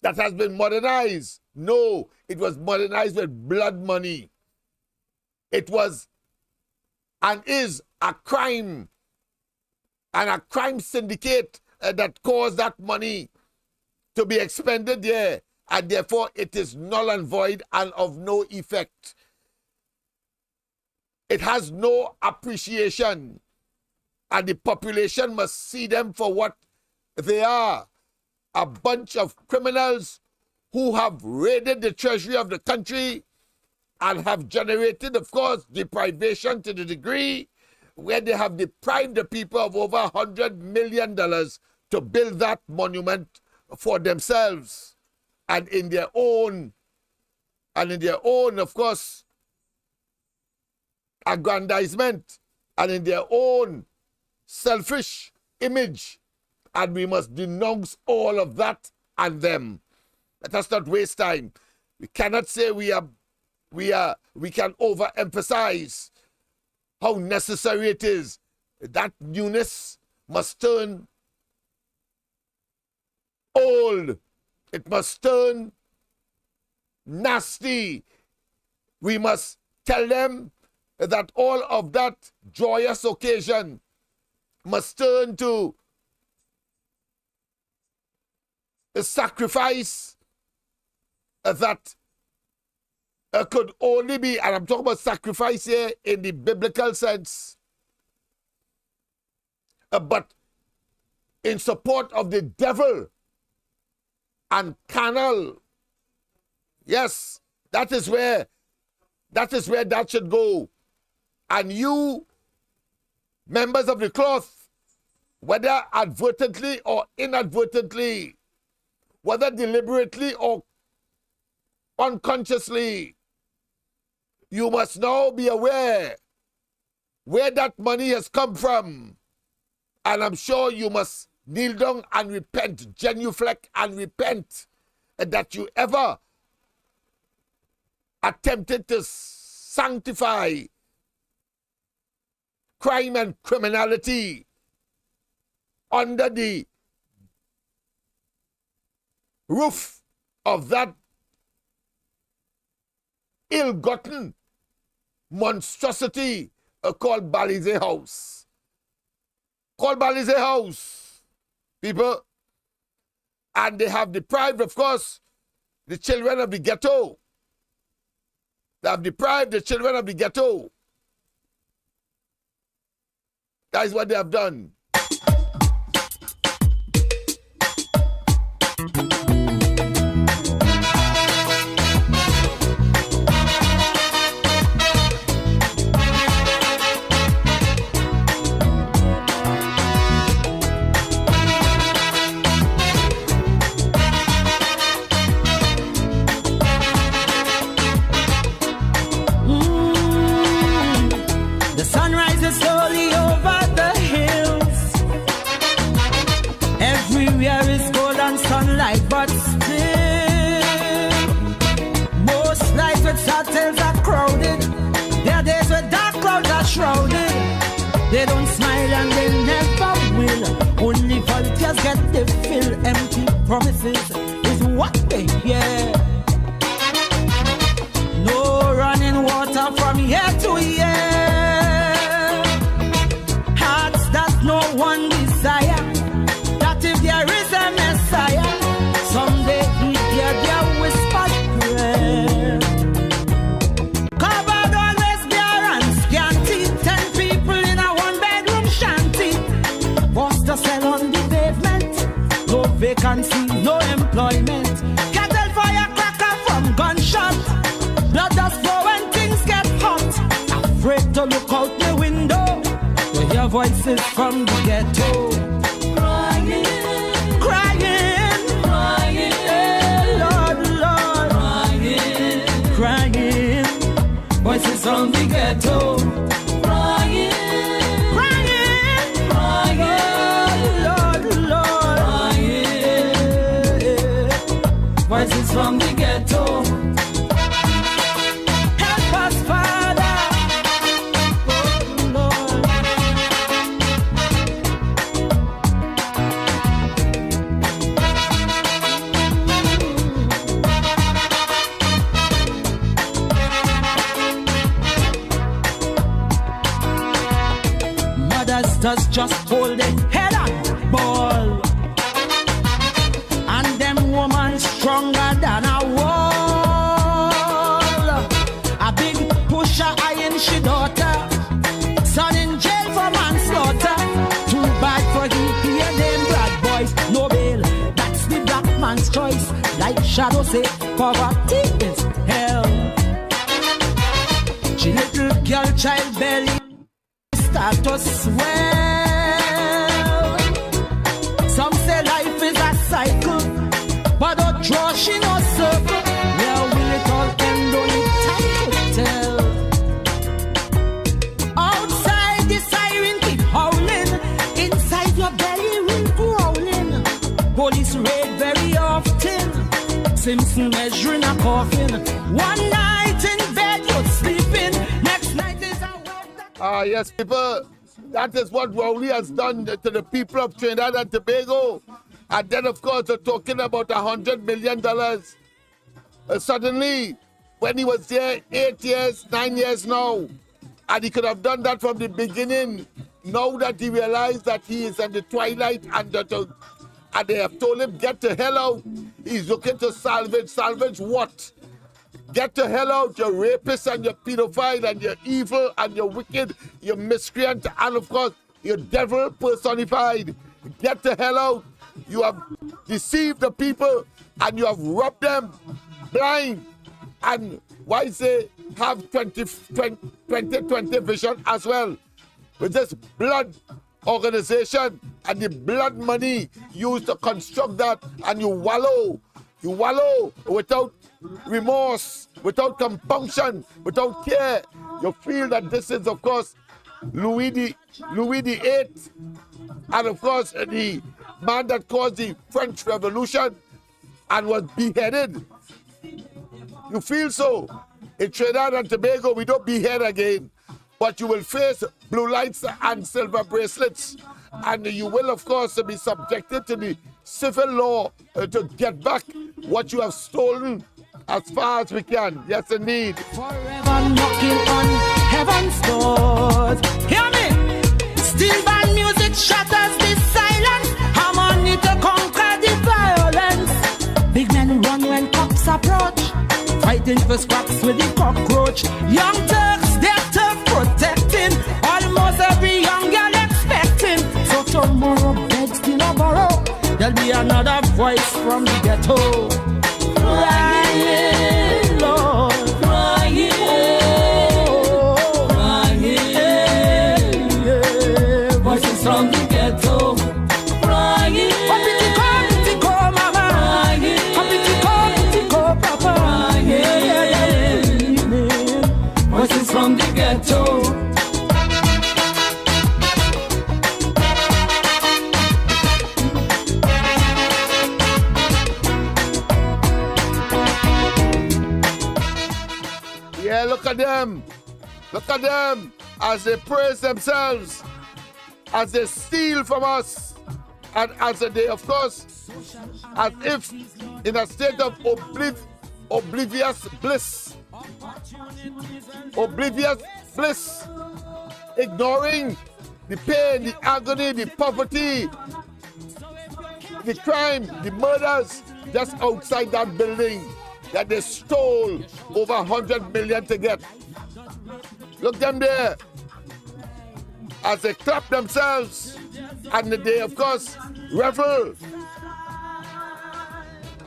Speaker 2: that has been modernized. No, it was modernized with blood money. It was and is a crime, and a crime syndicate that caused that money to be expended there, and therefore it is null and void and of no effect. It has no appreciation, and the population must see them for what they are, a bunch of criminals who have raided the treasury of the country and have generated, of course, deprivation to the degree where they have deprived the people of over $100 million to build that monument for themselves and in their own, of course, aggrandizement and in their own selfish image. And we must denounce all of that and them. Let us not waste time. We cannot say we can overemphasize how necessary it is. That newness must turn old. It must turn nasty. We must tell them that all of that joyous occasion must turn to a sacrifice that could only be, and I'm talking about sacrifice here in the biblical sense, but in support of the devil and carnal. Yes, that is where that should go. And you, members of the cloth, whether advertently or inadvertently, whether deliberately or unconsciously, you must now be aware where that money has come from. And I'm sure you must kneel down and repent, genuflect and repent that you ever attempted to sanctify crime and criminality under the roof of that ill-gotten monstrosity called Balize House. Called Balize House, people. And they have deprived, of course, the children of the ghetto They have deprived the children of the ghetto. That is what they have done.
Speaker 1: The sun rises slowly over the hills. Everywhere is golden sunlight, but still, most lights with hotels are crowded. There are days where dark clouds are shrouded. They don't smile and they never will. Only volunteers get the fill. Empty promises is what they hear. No running water from year to year. Hearts that no one desire. That if there is a Messiah, someday he'd hear their whispered prayer. Covered always bare and scanty. 10 people in a one-bedroom shanty. Forced to sell on the pavement. No vacancy, no employment. Cattle firecracker from gunshot. Blood does flow when things get hot. Afraid to look out the window. To hear voices from the ghetto. Crying, crying, crying. Hey, Lord, Lord. Crying, crying. Voices from the ghetto. Crying, crying, crying. Lord, Lord. Crying. Voices from the ghetto. Help us, Father. Oh, Lord. Mothers does just hold their head and ball. And them woman stronger than a wall. A big pusher eyeing she daughter. Son in jail for manslaughter. Too bad for he hear them bad boys. No bail, that's the black man's choice. Like Shadow say, poverty is hell. She little girl child belly start to swell. Some say life is a cycle, but don't draw she no circle. Where will it all end? Only time could tell. Outside the siren keep howling. Inside your belly will growling. Police raid very often. Simpson measuring a coffin. One night in bed you're sleeping. Next night is a
Speaker 2: Yes, people. That is what Rowley has done to the people of Trinidad and Tobago. And then, of course, they're talking about $100 million. Suddenly, when he was there 8 years, 9 years now, and he could have done that from the beginning, now that he realized that he is in the twilight and they have told him, get the hell out. He's looking to salvage. Salvage what? Get the hell out, you're rapist and you're pedophile and you're evil and you're wicked, you're miscreant, and of course, you're devil personified. Get the hell out. You have deceived the people and you have robbed them blind. And why say have 2020 vision as well? With this blood organization and the blood money used to construct that, and you wallow without remorse, without compunction, without care. You feel that this is, of course, Louis the VIII, and of course the man that caused the French Revolution and was beheaded. You feel so. In Trinidad and Tobago, we don't behead again, but you will face blue lights and silver bracelets, and you will, of course, be subjected to the civil law to get back what you have stolen as far as we can. Yes, indeed.
Speaker 1: Forever knocking on heaven's doors. Hear me? Steel band music shatters the silence. Harmony to conquer the violence. Big men run when cops approach. Fight fighting for scraps with the cockroach. Young Turks, they're tough protecting, almost every young girl expecting. So tomorrow begs still a borrow, there'll be another voice from the ghetto. Crying, Lord, crying, oh, crying, yeah. Voices from the ghetto, crying. Competico, mama, competico, papa, crying. Voices from the ghetto.
Speaker 2: Yeah, look at them. Look at them as they praise themselves, as they steal from us, and as they, of course, as if in a state of oblivious bliss. Oblivious bliss, ignoring the pain, the agony, the poverty, the crime, the murders just outside that building that they stole over 100 million to get. Look them there as they clap themselves and they, of course, revel.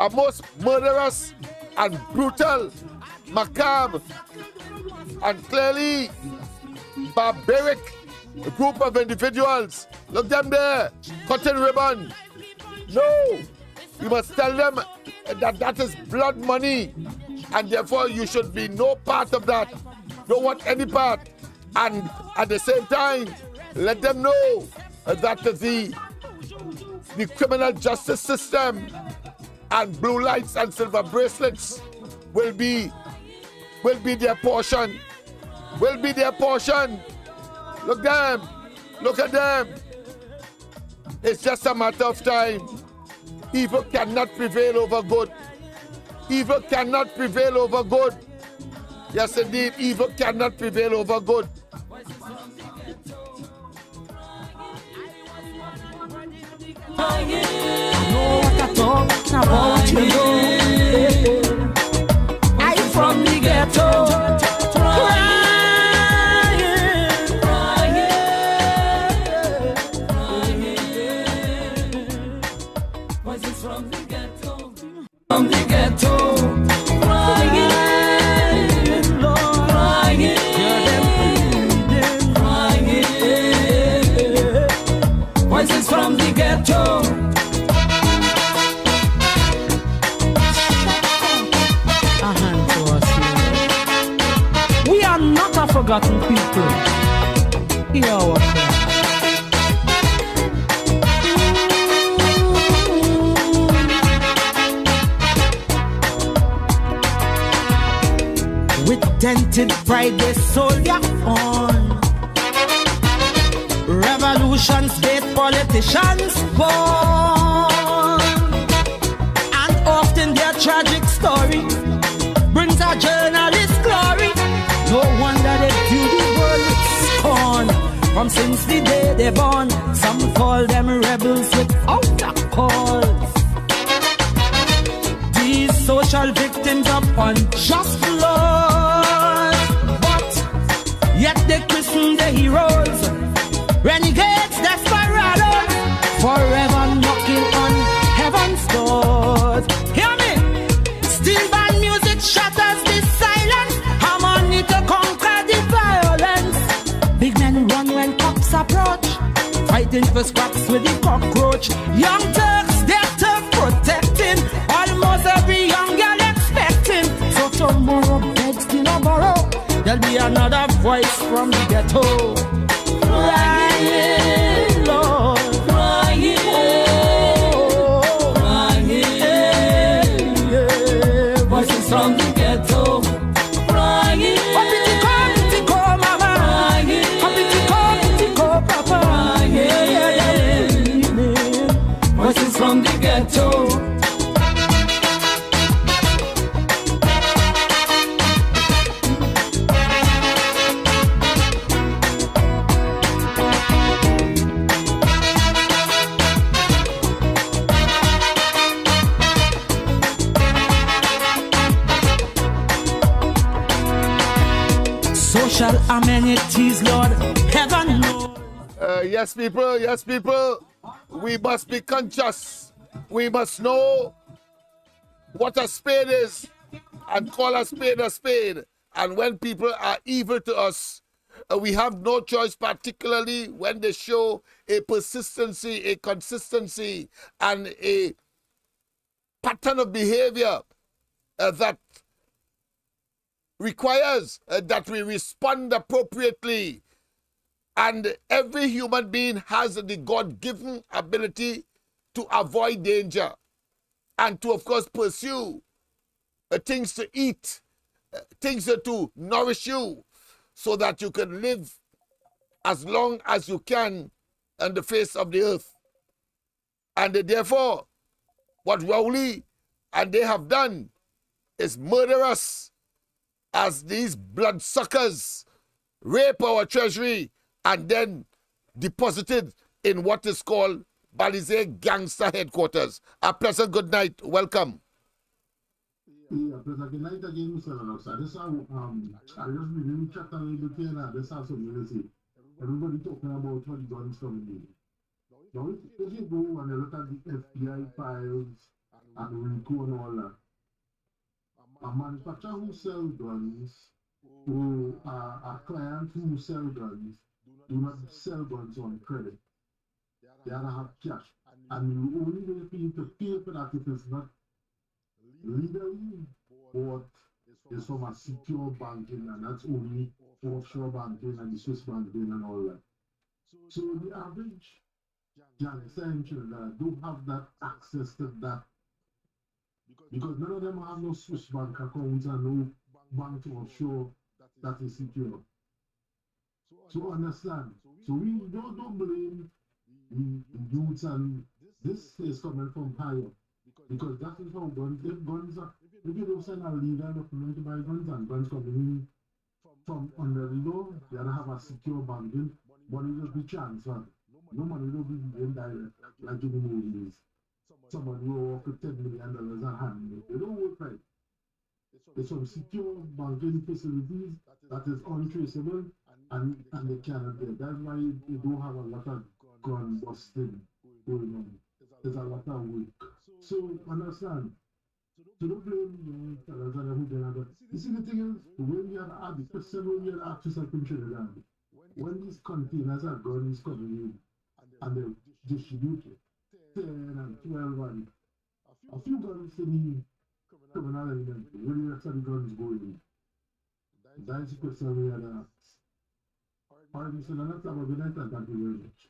Speaker 2: A most murderous and brutal, macabre, and clearly barbaric group of individuals. Look them there, cutting ribbon. No, you must tell them that that is blood money, and therefore you should be no part of that. Don't want any part. And at the same time, let them know that the criminal justice system and blue lights and silver bracelets will be their portion. Will be their portion. Look them. Look at them. It's just a matter of time. Evil cannot prevail over good. Evil cannot prevail over good. Yes, indeed, evil cannot prevail over good.
Speaker 1: I know what I talk about, you know. I'm from the ghetto, crying. Voices from the ghetto, crying, Lord, crying. Hear them crying. Voices from the ghetto. A hand to us, Lord. We are not a forgotten people. Hear our prayer. With dented pride they soldier on. Revolutions, state politicians born. And often their tragic story brings a journalist glory. No wonder they view the world with scorn. From since the day they born, some call them rebels without a cause. These social victims of unjust laws, but yet they christen the heroes, renegades, desperados, forever knocking on heaven's doors. Hear me? Steel band music shatters the silence, harmony to conquer the violence. Big men run when cops approach, fighting for scraps with the cockroach. Young Turks, they're tough protecting, almost every young girl expecting. So tomorrow begs still a borrow, there'll be another voice from the ghetto. Crying, Lord, crying, oh, crying, yeah. Voices from the ghetto, crying. Competico, mama, crying. Competico, papa, crying. Voices from the ghetto. amenities, Lord, heaven knows.
Speaker 2: Yes, people, we must be conscious. We must know what a spade is and call a spade. And when people are evil to us, we have no choice, particularly when they show a persistency, a consistency, and a pattern of behavior that requires that we respond appropriately. And every human being has the God-given ability to avoid danger and to, of course, pursue things to eat, things to nourish you, so that you can live as long as you can on the face of the earth. And therefore, what Rowley and they have done is murder us as these bloodsuckers, rape our treasury, and then deposited in what is called Balize Gangster Headquarters. A pleasant good night. Welcome.
Speaker 3: Yeah, pleasant good night again, Mr. Lennox. I just been really chat a little bit here and I just have something to say. Everybody talking about what guns from me. Now, if you go and you look at the FBI files and RICO and all that, a manufacturer who sells guns, or a client who sells guns, do not sell guns on credit. They have to have cash. And the only way for you to pay for that if it's not legally bought is from a secure banking, and that's only offshore banking and the Swiss banking and all that. So the average gangster in Trinidad don't have that access to that, because none of them have no Swiss bank accounts and no bank offshore that is secure. So understand. So we don't blame the youths, and this is coming from higher, because that is how guns, if you don't send a legal document to buy guns and guns coming in from under the law, you gotta have a secure banking, money will be transferred. No money will be given direct, like in the movies. Someone will offer $10 million a hand. They don't work right. There's some secure banking facilities that is untraceable and they cannot get. That's why you don't have a lot of gun busting going on. There's a lot of work. So understand. So don't blame the fellas and everything like that. You see, the thing is, when you have had the several years after second Trinidad, when these containers of guns coming in and they're distributed, 10 and 12 and a few guns to the criminal element, where the rest of the guns going in. That's the question we had asked. All right, Mr. Lennox, have a good night and thank you very much.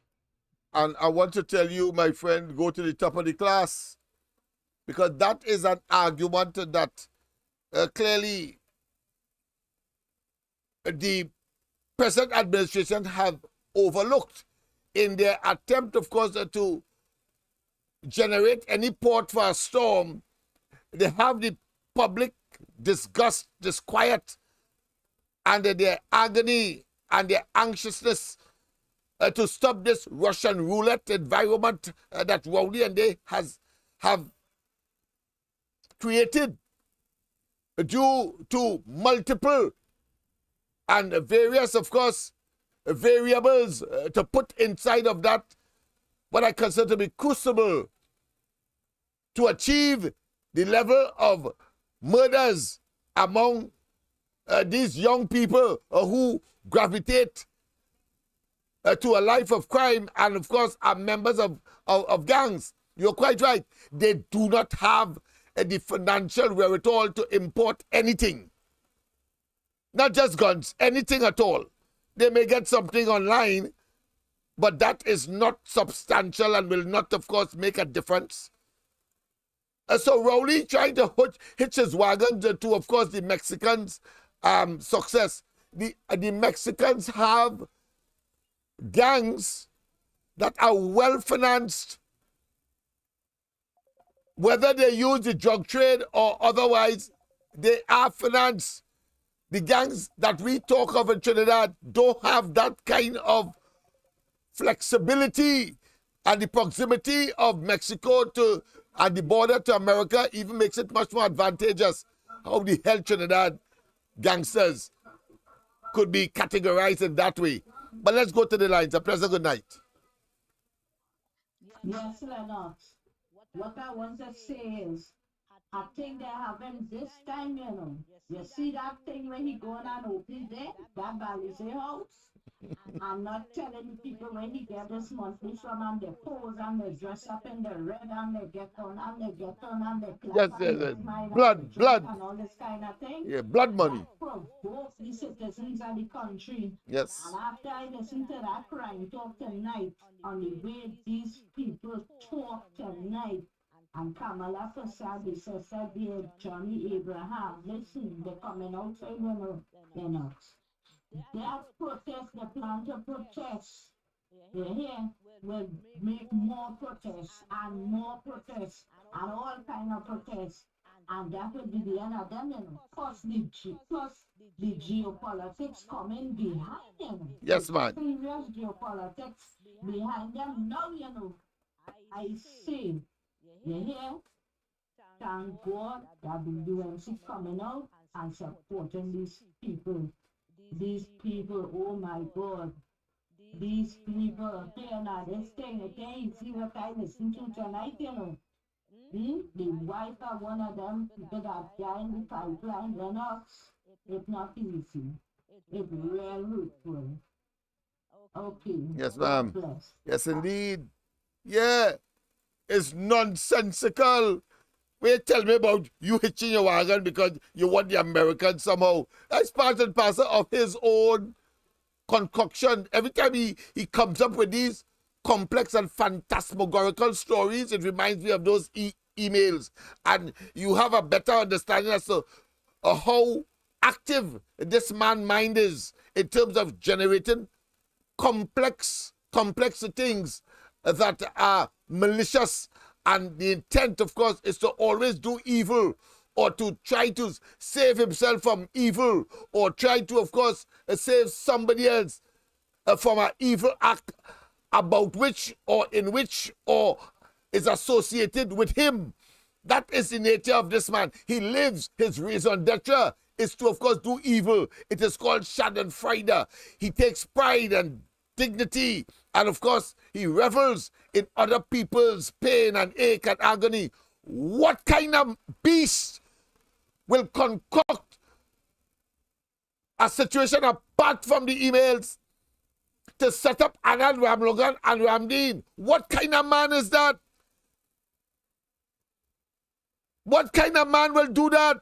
Speaker 2: And I want to tell you, my friend, go to the top of the class, because that is an argument that clearly the present administration have overlooked in their attempt, of course, to generate any port for a storm. They have the public disgust, disquiet, and their agony and their anxiousness to stop this Russian roulette environment that Rowley and they have created due to multiple and various, of course, variables to put inside of that what I consider to be crucible to achieve the level of murders among these young people who gravitate to a life of crime and, of course, are members of gangs. You're quite right. They do not have the financial wherewithal to import anything. Not just guns, anything at all. They may get something online, but that is not substantial and will not, of course, make a difference. So Rowley trying to hitch his wagon to, of course, the Mexicans' success. The Mexicans have gangs that are well-financed, whether they use the drug trade or otherwise, they are financed. The gangs that we talk of in Trinidad don't have that kind of flexibility, and the proximity of Mexico to and the border to America even makes it much more advantageous. How the hell Trinidad gangsters could be categorized in that way. But let's go to the lines. A pleasant good night.
Speaker 4: Yes, Lennox. What I want to say is, I think they have him this time, you know. You see that thing when he go and open there, that Balize house? I'm not telling people when he get this monthly from and they pose and they dress up in the red and they get on and they get on and they clap and they smile
Speaker 2: blood
Speaker 4: and all this kind of thing.
Speaker 2: Yeah, blood money.
Speaker 4: Provoke the citizens of the country.
Speaker 2: Yes.
Speaker 4: And after I listen to that crime talk tonight, on the way these people talk tonight, and Kamala Fasad, the sister dear Johnny Abraham, listen, they're coming out for Lennox. That protest, the plan to protest, will make more protests and more protests and all kind of protests. And that will be the end of them, Plus the geopolitics coming behind them.
Speaker 2: Yes, man.
Speaker 4: Serious geopolitics behind them. Now, I say, thank God that the UNC coming out and supporting these people. These people, oh my God. These people, now this thing, again, see what I listen to tonight, The wife of one of them people that died in the pipeline, Lennox, it's not easy. It's real hurtful. Okay.
Speaker 2: Yes, ma'am. Yes, indeed. Yeah. It's nonsensical. Wait, tell me about you hitching your wagon because you want the Americans somehow. That's part and parcel of his own concoction. Every time he comes up with these complex and phantasmagorical stories, it reminds me of those emails. And you have a better understanding as to how active this man's mind is in terms of generating complex things that are malicious. And the intent, of course, is to always do evil or to try to save himself from evil or try to, of course, save somebody else from an evil act about which or in which or is associated with him. That is the nature of this man. He lives, his raison d'etre is to, of course, do evil. It is called Schadenfreude. He takes pride and dignity, and of course, he revels in other people's pain and ache and agony. What kind of beast will concoct a situation apart from the emails to set up Anand Ramlogan and Ramdeen? What kind of man is that? What kind of man will do that?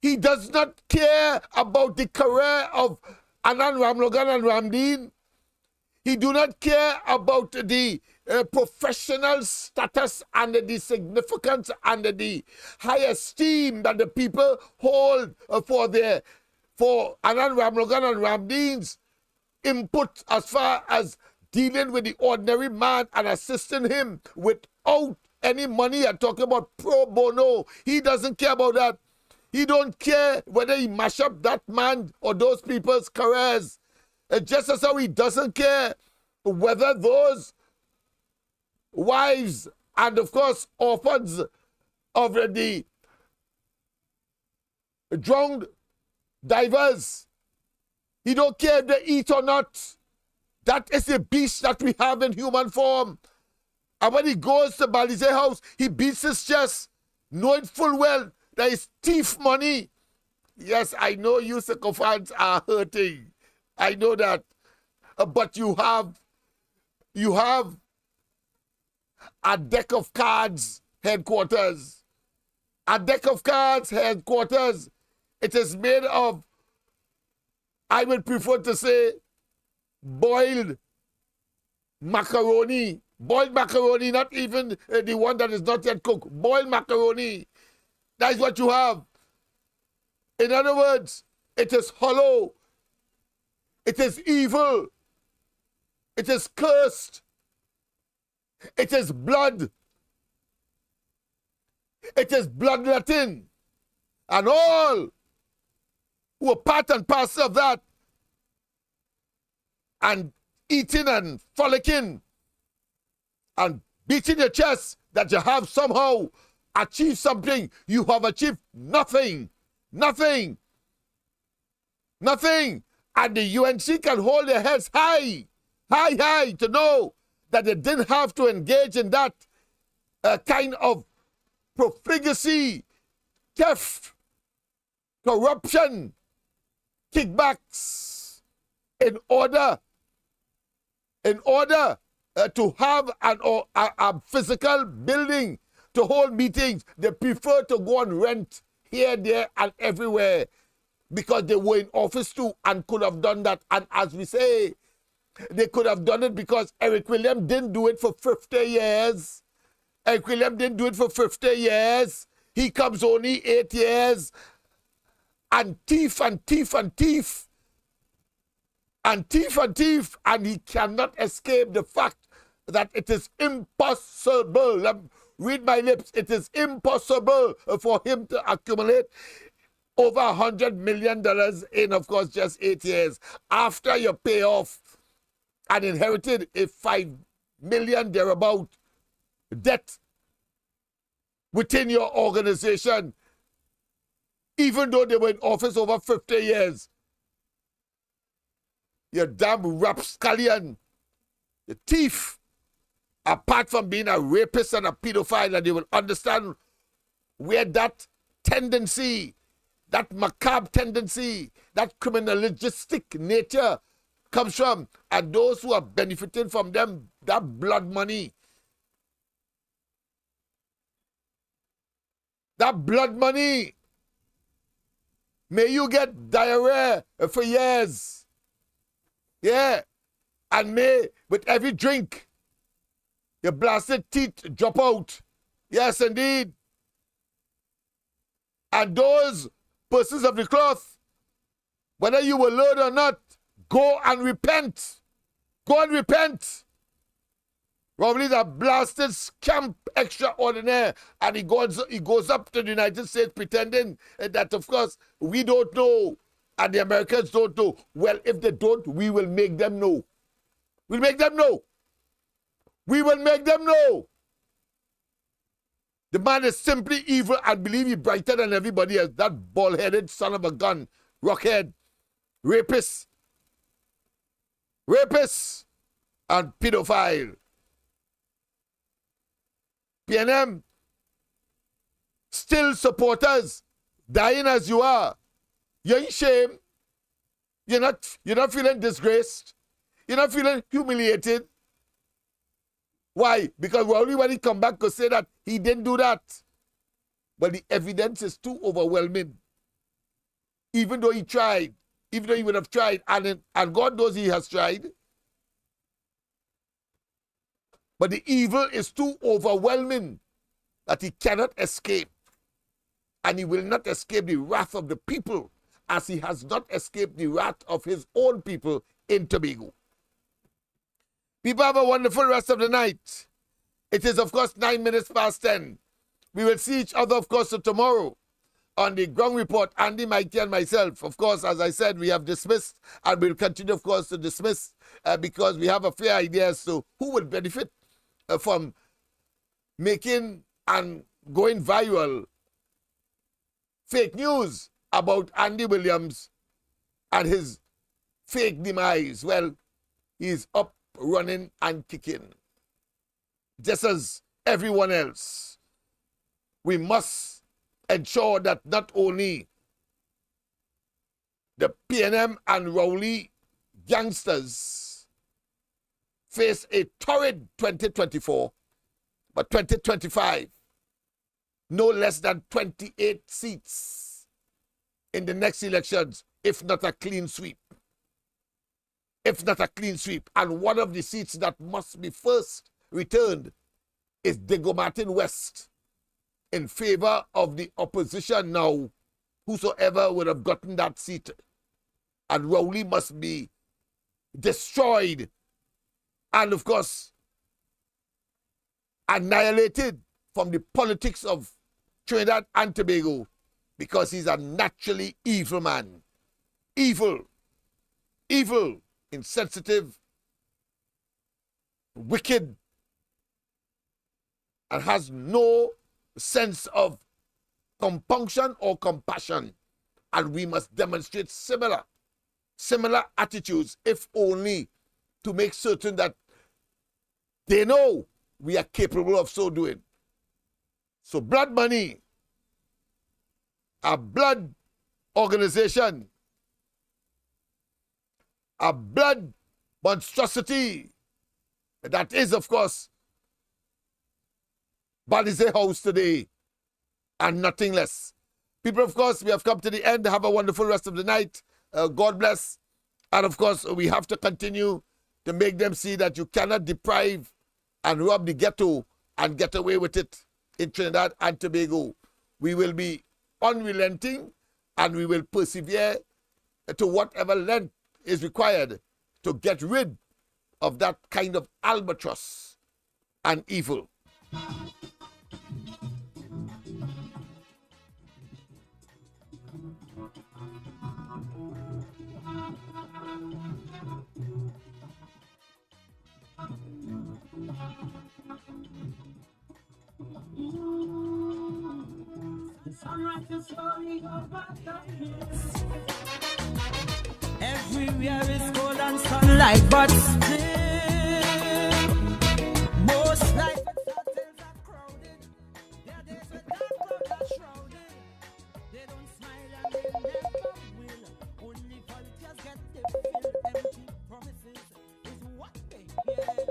Speaker 2: He does not care about the career of Anand Ramlogan and Ramdeen. He do not care about the professional status and the significance and the high esteem that the people hold for Anand Ramlogan and Ramdeen's input as far as dealing with the ordinary man and assisting him without any money. I'm talking about pro bono. He doesn't care about that. He don't care whether he mash up that man or those people's careers. Just as how he doesn't care whether those wives and, of course, orphans of the drowned divers, he don't care if they eat or not. That is the beast that we have in human form. And when he goes to Balize house, he beats his chest, knowing full well that it's thief money. Yes, I know you sycophants are hurting. I know that. But you have a deck of cards headquarters. A deck of cards headquarters. It is made of, I would prefer to say, boiled macaroni. Boiled macaroni, not even the one that is not yet cooked. Boiled macaroni. That is what you have. In other words, it is hollow. It is evil. It is cursed. It is blood. It is bloodletting. And all who are part and parcel of that and eating and frolicking and beating your chest that you have somehow achieved something. You have achieved nothing. Nothing. Nothing. And the UNC can hold their heads high to know that they didn't have to engage in that kind of profligacy, theft, corruption, kickbacks in order to have a physical building to hold meetings. They prefer to go on rent here, there, and everywhere because they were in office too and could have done that. And as we say, they could have done it because Eric Williams didn't do it for 50 years. Eric Williams didn't do it for 50 years. He comes only 8 years. And thief and thief and thief. And thief and thief. And he cannot escape the fact that it is impossible. Read my lips. It is impossible for him to accumulate over $100 million in, of course, just 8 years. After you pay off and inherited a $5 million thereabout debt within your organization, even though they were in office over 50 years. You damn rapscallion, the thief, apart from being a rapist and a pedophile, and you will understand where that tendency, that macabre tendency, that criminalistic nature comes from, and those who are benefiting from them, that blood money. That blood money. May you get diarrhea for years. Yeah. And may, with every drink, your blasted teeth drop out. Yes, indeed. And those persons of the cloth, whether you will learn or not, go and repent. Go and repent. Rowley is a blasted scamp extraordinaire, and he goes up to the United States pretending that, of course, we don't know, and the Americans don't know. Well, if they don't, we will make them know. We'll make them know. We will make them know. The man is simply evil and believe he's brighter than everybody else. That bald-headed son of a gun, rockhead, rapist, and pedophile. PNM, still supporters, dying as you are. You're in shame. You're not feeling disgraced. You're not feeling humiliated. Why? Because Rowley, when he come back, could say that he didn't do that. But the evidence is too overwhelming. Even though he tried, even though he would have tried, and God knows he has tried. But the evil is too overwhelming that he cannot escape. And he will not escape the wrath of the people as he has not escaped the wrath of his own people in Tobago. People have a wonderful rest of the night. It is, of course, 9 minutes past 10. We will see each other, of course, tomorrow on the ground report, Andy, Mikey, and myself. Of course, as I said, we have dismissed and we'll continue, of course, to dismiss because we have a fair idea as to who will benefit from making and going viral fake news about Andy Williams and his fake demise. Well, he's up, running, and kicking. Just as everyone else, we must ensure that not only the PNM and Rowley gangsters face a torrid 2024, but 2025, no less than 28 seats in the next elections, if not a clean sweep. If not a clean sweep. And one of the seats that must be first returned is Diego Martin West in favor of the opposition now, whosoever would have gotten that seat. And Rowley must be destroyed and, of course, annihilated from the politics of Trinidad and Tobago because he's a naturally evil man. Evil, insensitive, wicked, and has no sense of compunction or compassion. And we must demonstrate similar similar attitudes, if only to make certain that they know we are capable of so doing. So blood money, a blood organization, a blood monstrosity, that is, of course, Balize House today, and nothing less. People, of course, we have come to the end. Have a wonderful rest of the night. God bless. And, of course, we have to continue to make them see that you cannot deprive and rob the ghetto and get away with it in Trinidad and Tobago. We will be unrelenting and we will persevere to whatever length is required to get rid of that kind of albatross and evil.
Speaker 1: Everywhere is cold and sunlight, but still, most life hotels are crowded. There are days when dark clouds are shrouded. They don't smile and they never will. Only volunteers get the fill. Empty promises is what they hear.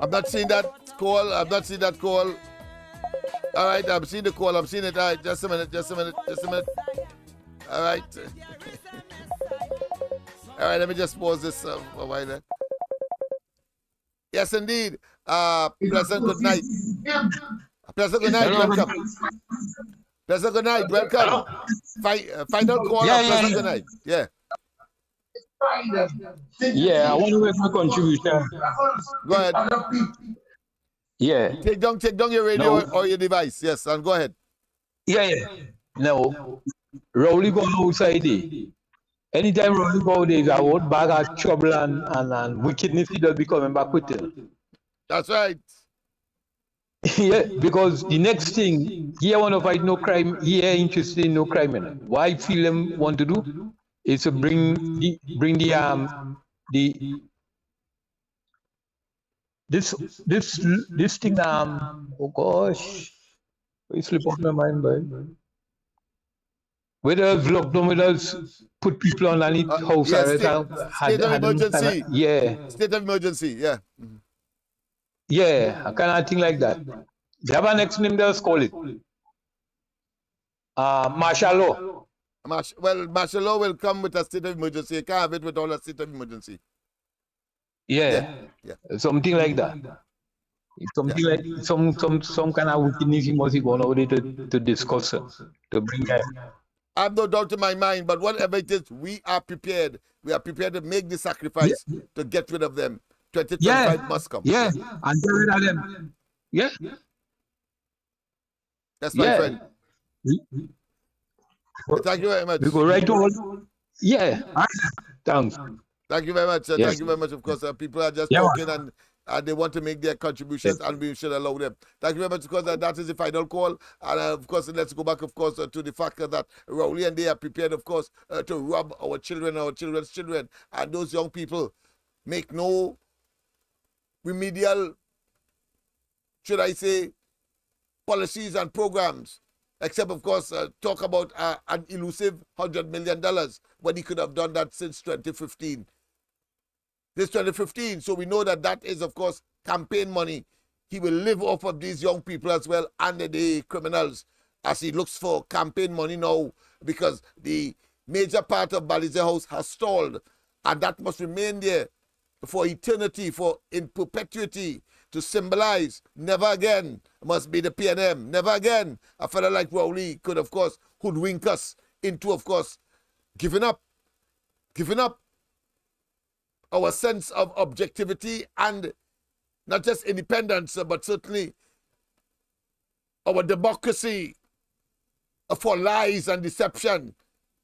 Speaker 2: I'm not seeing that call. I'm not seeing that call. All right, I'm seeing the call. I'm seeing it. All right, just a minute. All right. All right, let me just pause this a while there. Yes, indeed. Pleasant good night. Pleasant good night. Welcome. Pleasant good night. Welcome. Final call. Pleasant good night. Yeah.
Speaker 10: Yeah, I want to make my contribution.
Speaker 2: Go ahead.
Speaker 10: Yeah.
Speaker 2: Take down your radio or your device. Yes, and go ahead.
Speaker 10: Yeah. Now, Rowley go outside there. Anytime Rowley go there, I would bag of trouble and wickedness, he does be coming back with it.
Speaker 2: That's right.
Speaker 10: Yeah, because the next thing, he want to fight no crime, he ain't interested in no crime. What I feel them want to do is to bring this thing oh gosh, it slipped off my mind, boy. Whether it's lockdown, whether it's put people underneath house
Speaker 2: state of emergency.
Speaker 10: Yeah.
Speaker 2: State of emergency, yeah.
Speaker 10: Yeah, a kind of thing like that. They have a next name, they'll call it. Martial law.
Speaker 2: Martial law will come with a state of emergency. You can't have it without a state of emergency.
Speaker 10: Yeah. Something like that. Something like some kind of wickedness he must be going over there to discuss, to bring that.
Speaker 2: I have no doubt in my mind, but whatever it is, we are prepared. We are prepared to make the sacrifice to get rid of them. 2025 must come.
Speaker 10: Yeah, and get rid of them. Yeah.
Speaker 2: That's my friend. Thank you very much.
Speaker 10: We go right on. Yeah. Thanks.
Speaker 2: Thank you very much.
Speaker 10: Yes.
Speaker 2: Thank you very much. Of course, people are just talking and they want to make their contributions, and we should allow them. Thank you very much, because that is the final call. And of course, let's go back, of course, to the fact that Rowley and they are prepared, of course, to rob our children, our children's children, and those young people make no remedial, should I say, policies and programs, except, of course, talk about an elusive $100 million when he could have done that since 2015. This 2015, so we know that is, of course, campaign money. He will live off of these young people as well and the criminals, as he looks for campaign money now, because the major part of Balize House has stalled, and that must remain there for eternity, for in perpetuity, to symbolize never again must be the PNM. Never again a fellow like Rowley could, of course, hoodwink us into, of course, giving up our sense of objectivity and not just independence, but certainly our democracy for lies and deception.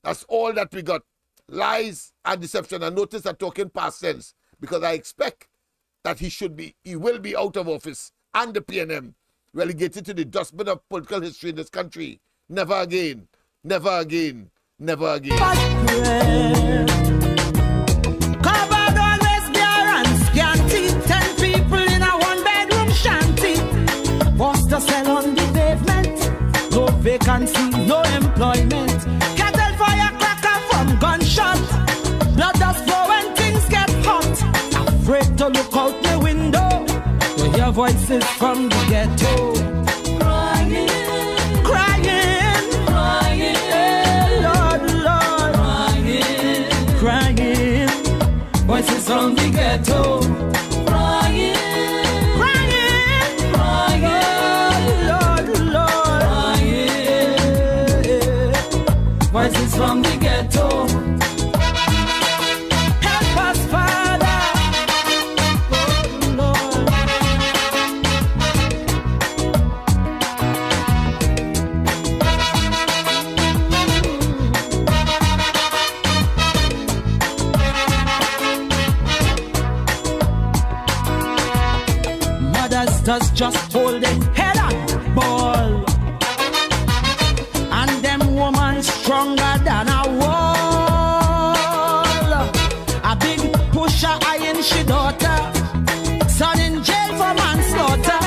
Speaker 2: That's all that we got. Lies and deception. And notice I'm talking past tense, because I expect that he will be out of office, and the PNM relegated to the dustbin of political history in this country. Never again. Never again. never again.
Speaker 1: Covered always bare and scanty. 10 people in a 1-bedroom shanty. Bust a cell on the pavement. No vacancy, no employment. Cattle fire cracker from gunshot. Blood dust flow when things get hot. Afraid to look out the window. To hear voices from the ghetto. Crying, crying, crying. Hey, Lord, Lord. Crying, crying. Voices from the ghetto. Crying, crying, crying. Lord, Lord. Crying. Voices from the ghetto. Help us, Father. Lord. Mothers does just hold their head on ball. And them woman stronger than a wall. A big pusher eyeing she daughter. Son in jail for manslaughter.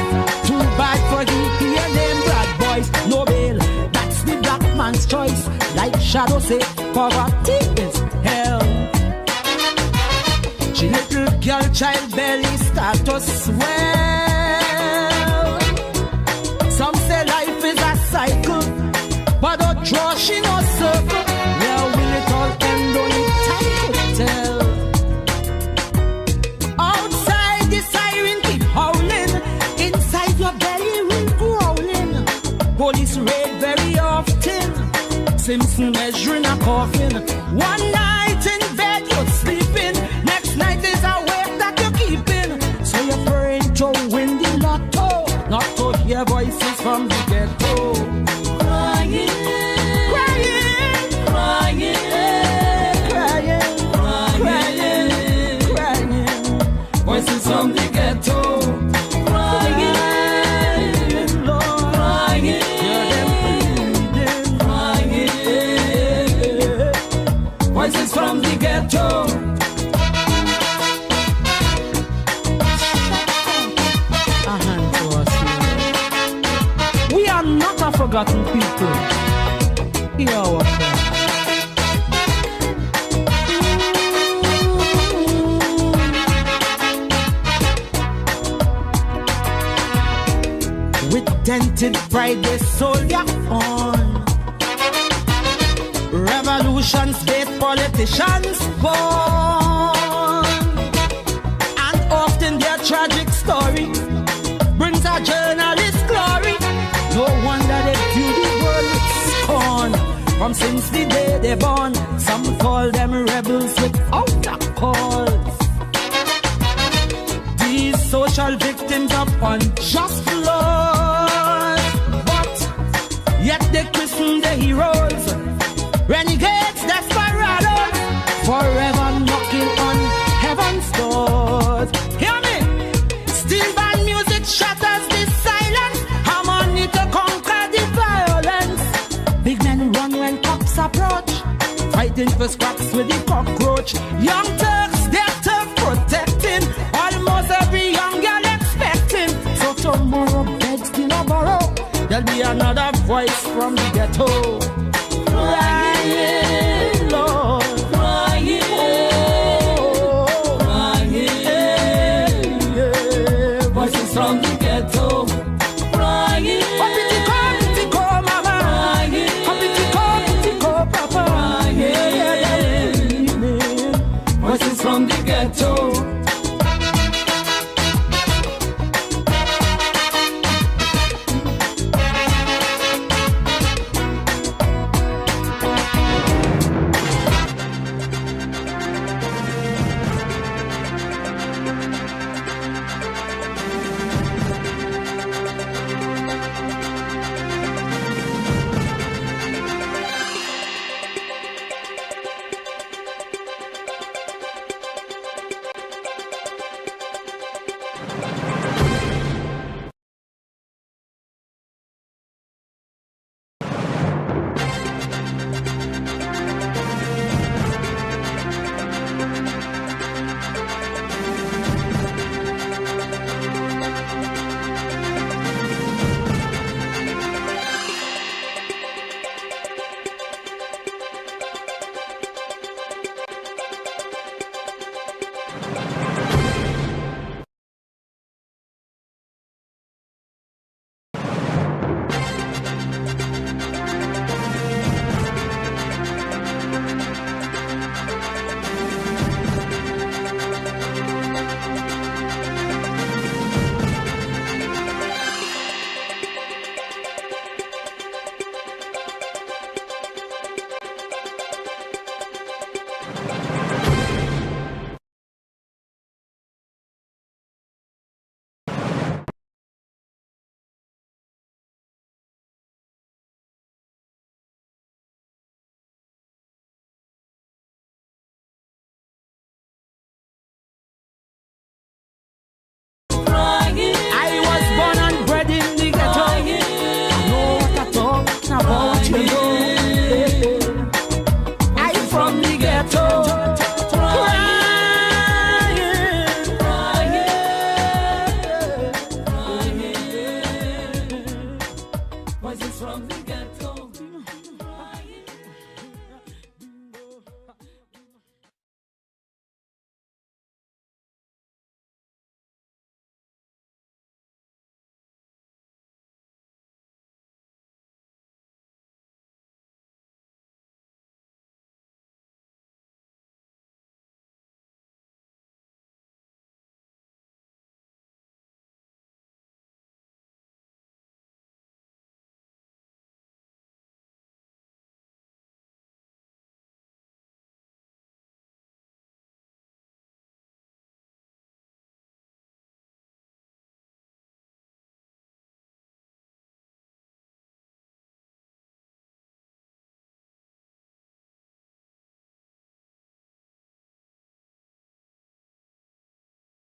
Speaker 1: Too bad for him, he a name bad boys. No bail, that's the black man's choice. Like Shadow say, poverty is hell. She little girl child belly start to swell. Some say life is a cycle, but don't draw she no circle. Where will it all end? Only time could tell. Outside the siren keep howling, inside your belly room growling. Police raid very often. Simpson measuring a coffin. One night in bed you're sleeping, next night is a wake that you're keeping. So you're praying to win the lotto, not to hear voices from the ghetto. Crying, crying, crying, crying, crying, crying. Voices from the ghetto. Crying, Lord, crying. Hear them pleading. Crying. Voices from the ghetto. A hand to us, Lord. We are not a forgotten people. Hear our prayer. With dented pride they soldier on. Revolutions, state politicians born. And often their tragic story brings a journalist glory. No wonder they view the world with scorn. From since the day they born, some call them rebels without a cause. These social victims of unjust laws, but yet they christen the heroes. Renegades, desperados, forever knocking on heaven's doors. Hear me? Steel band music shatters the silence. Harmony to conquer the violence. Big men run when cops approach, fighting for scraps with the cockroach. Young Turks, they're tough protecting. Almost every young girl expecting. So tomorrow begs to no borrow. There'll be another voice from the ghetto. Crying, Lord, crying, oh, crying, yeah. Voices from the ghetto, crying. Come, mama, crying. Come, papa, crying. Voices from the ghetto.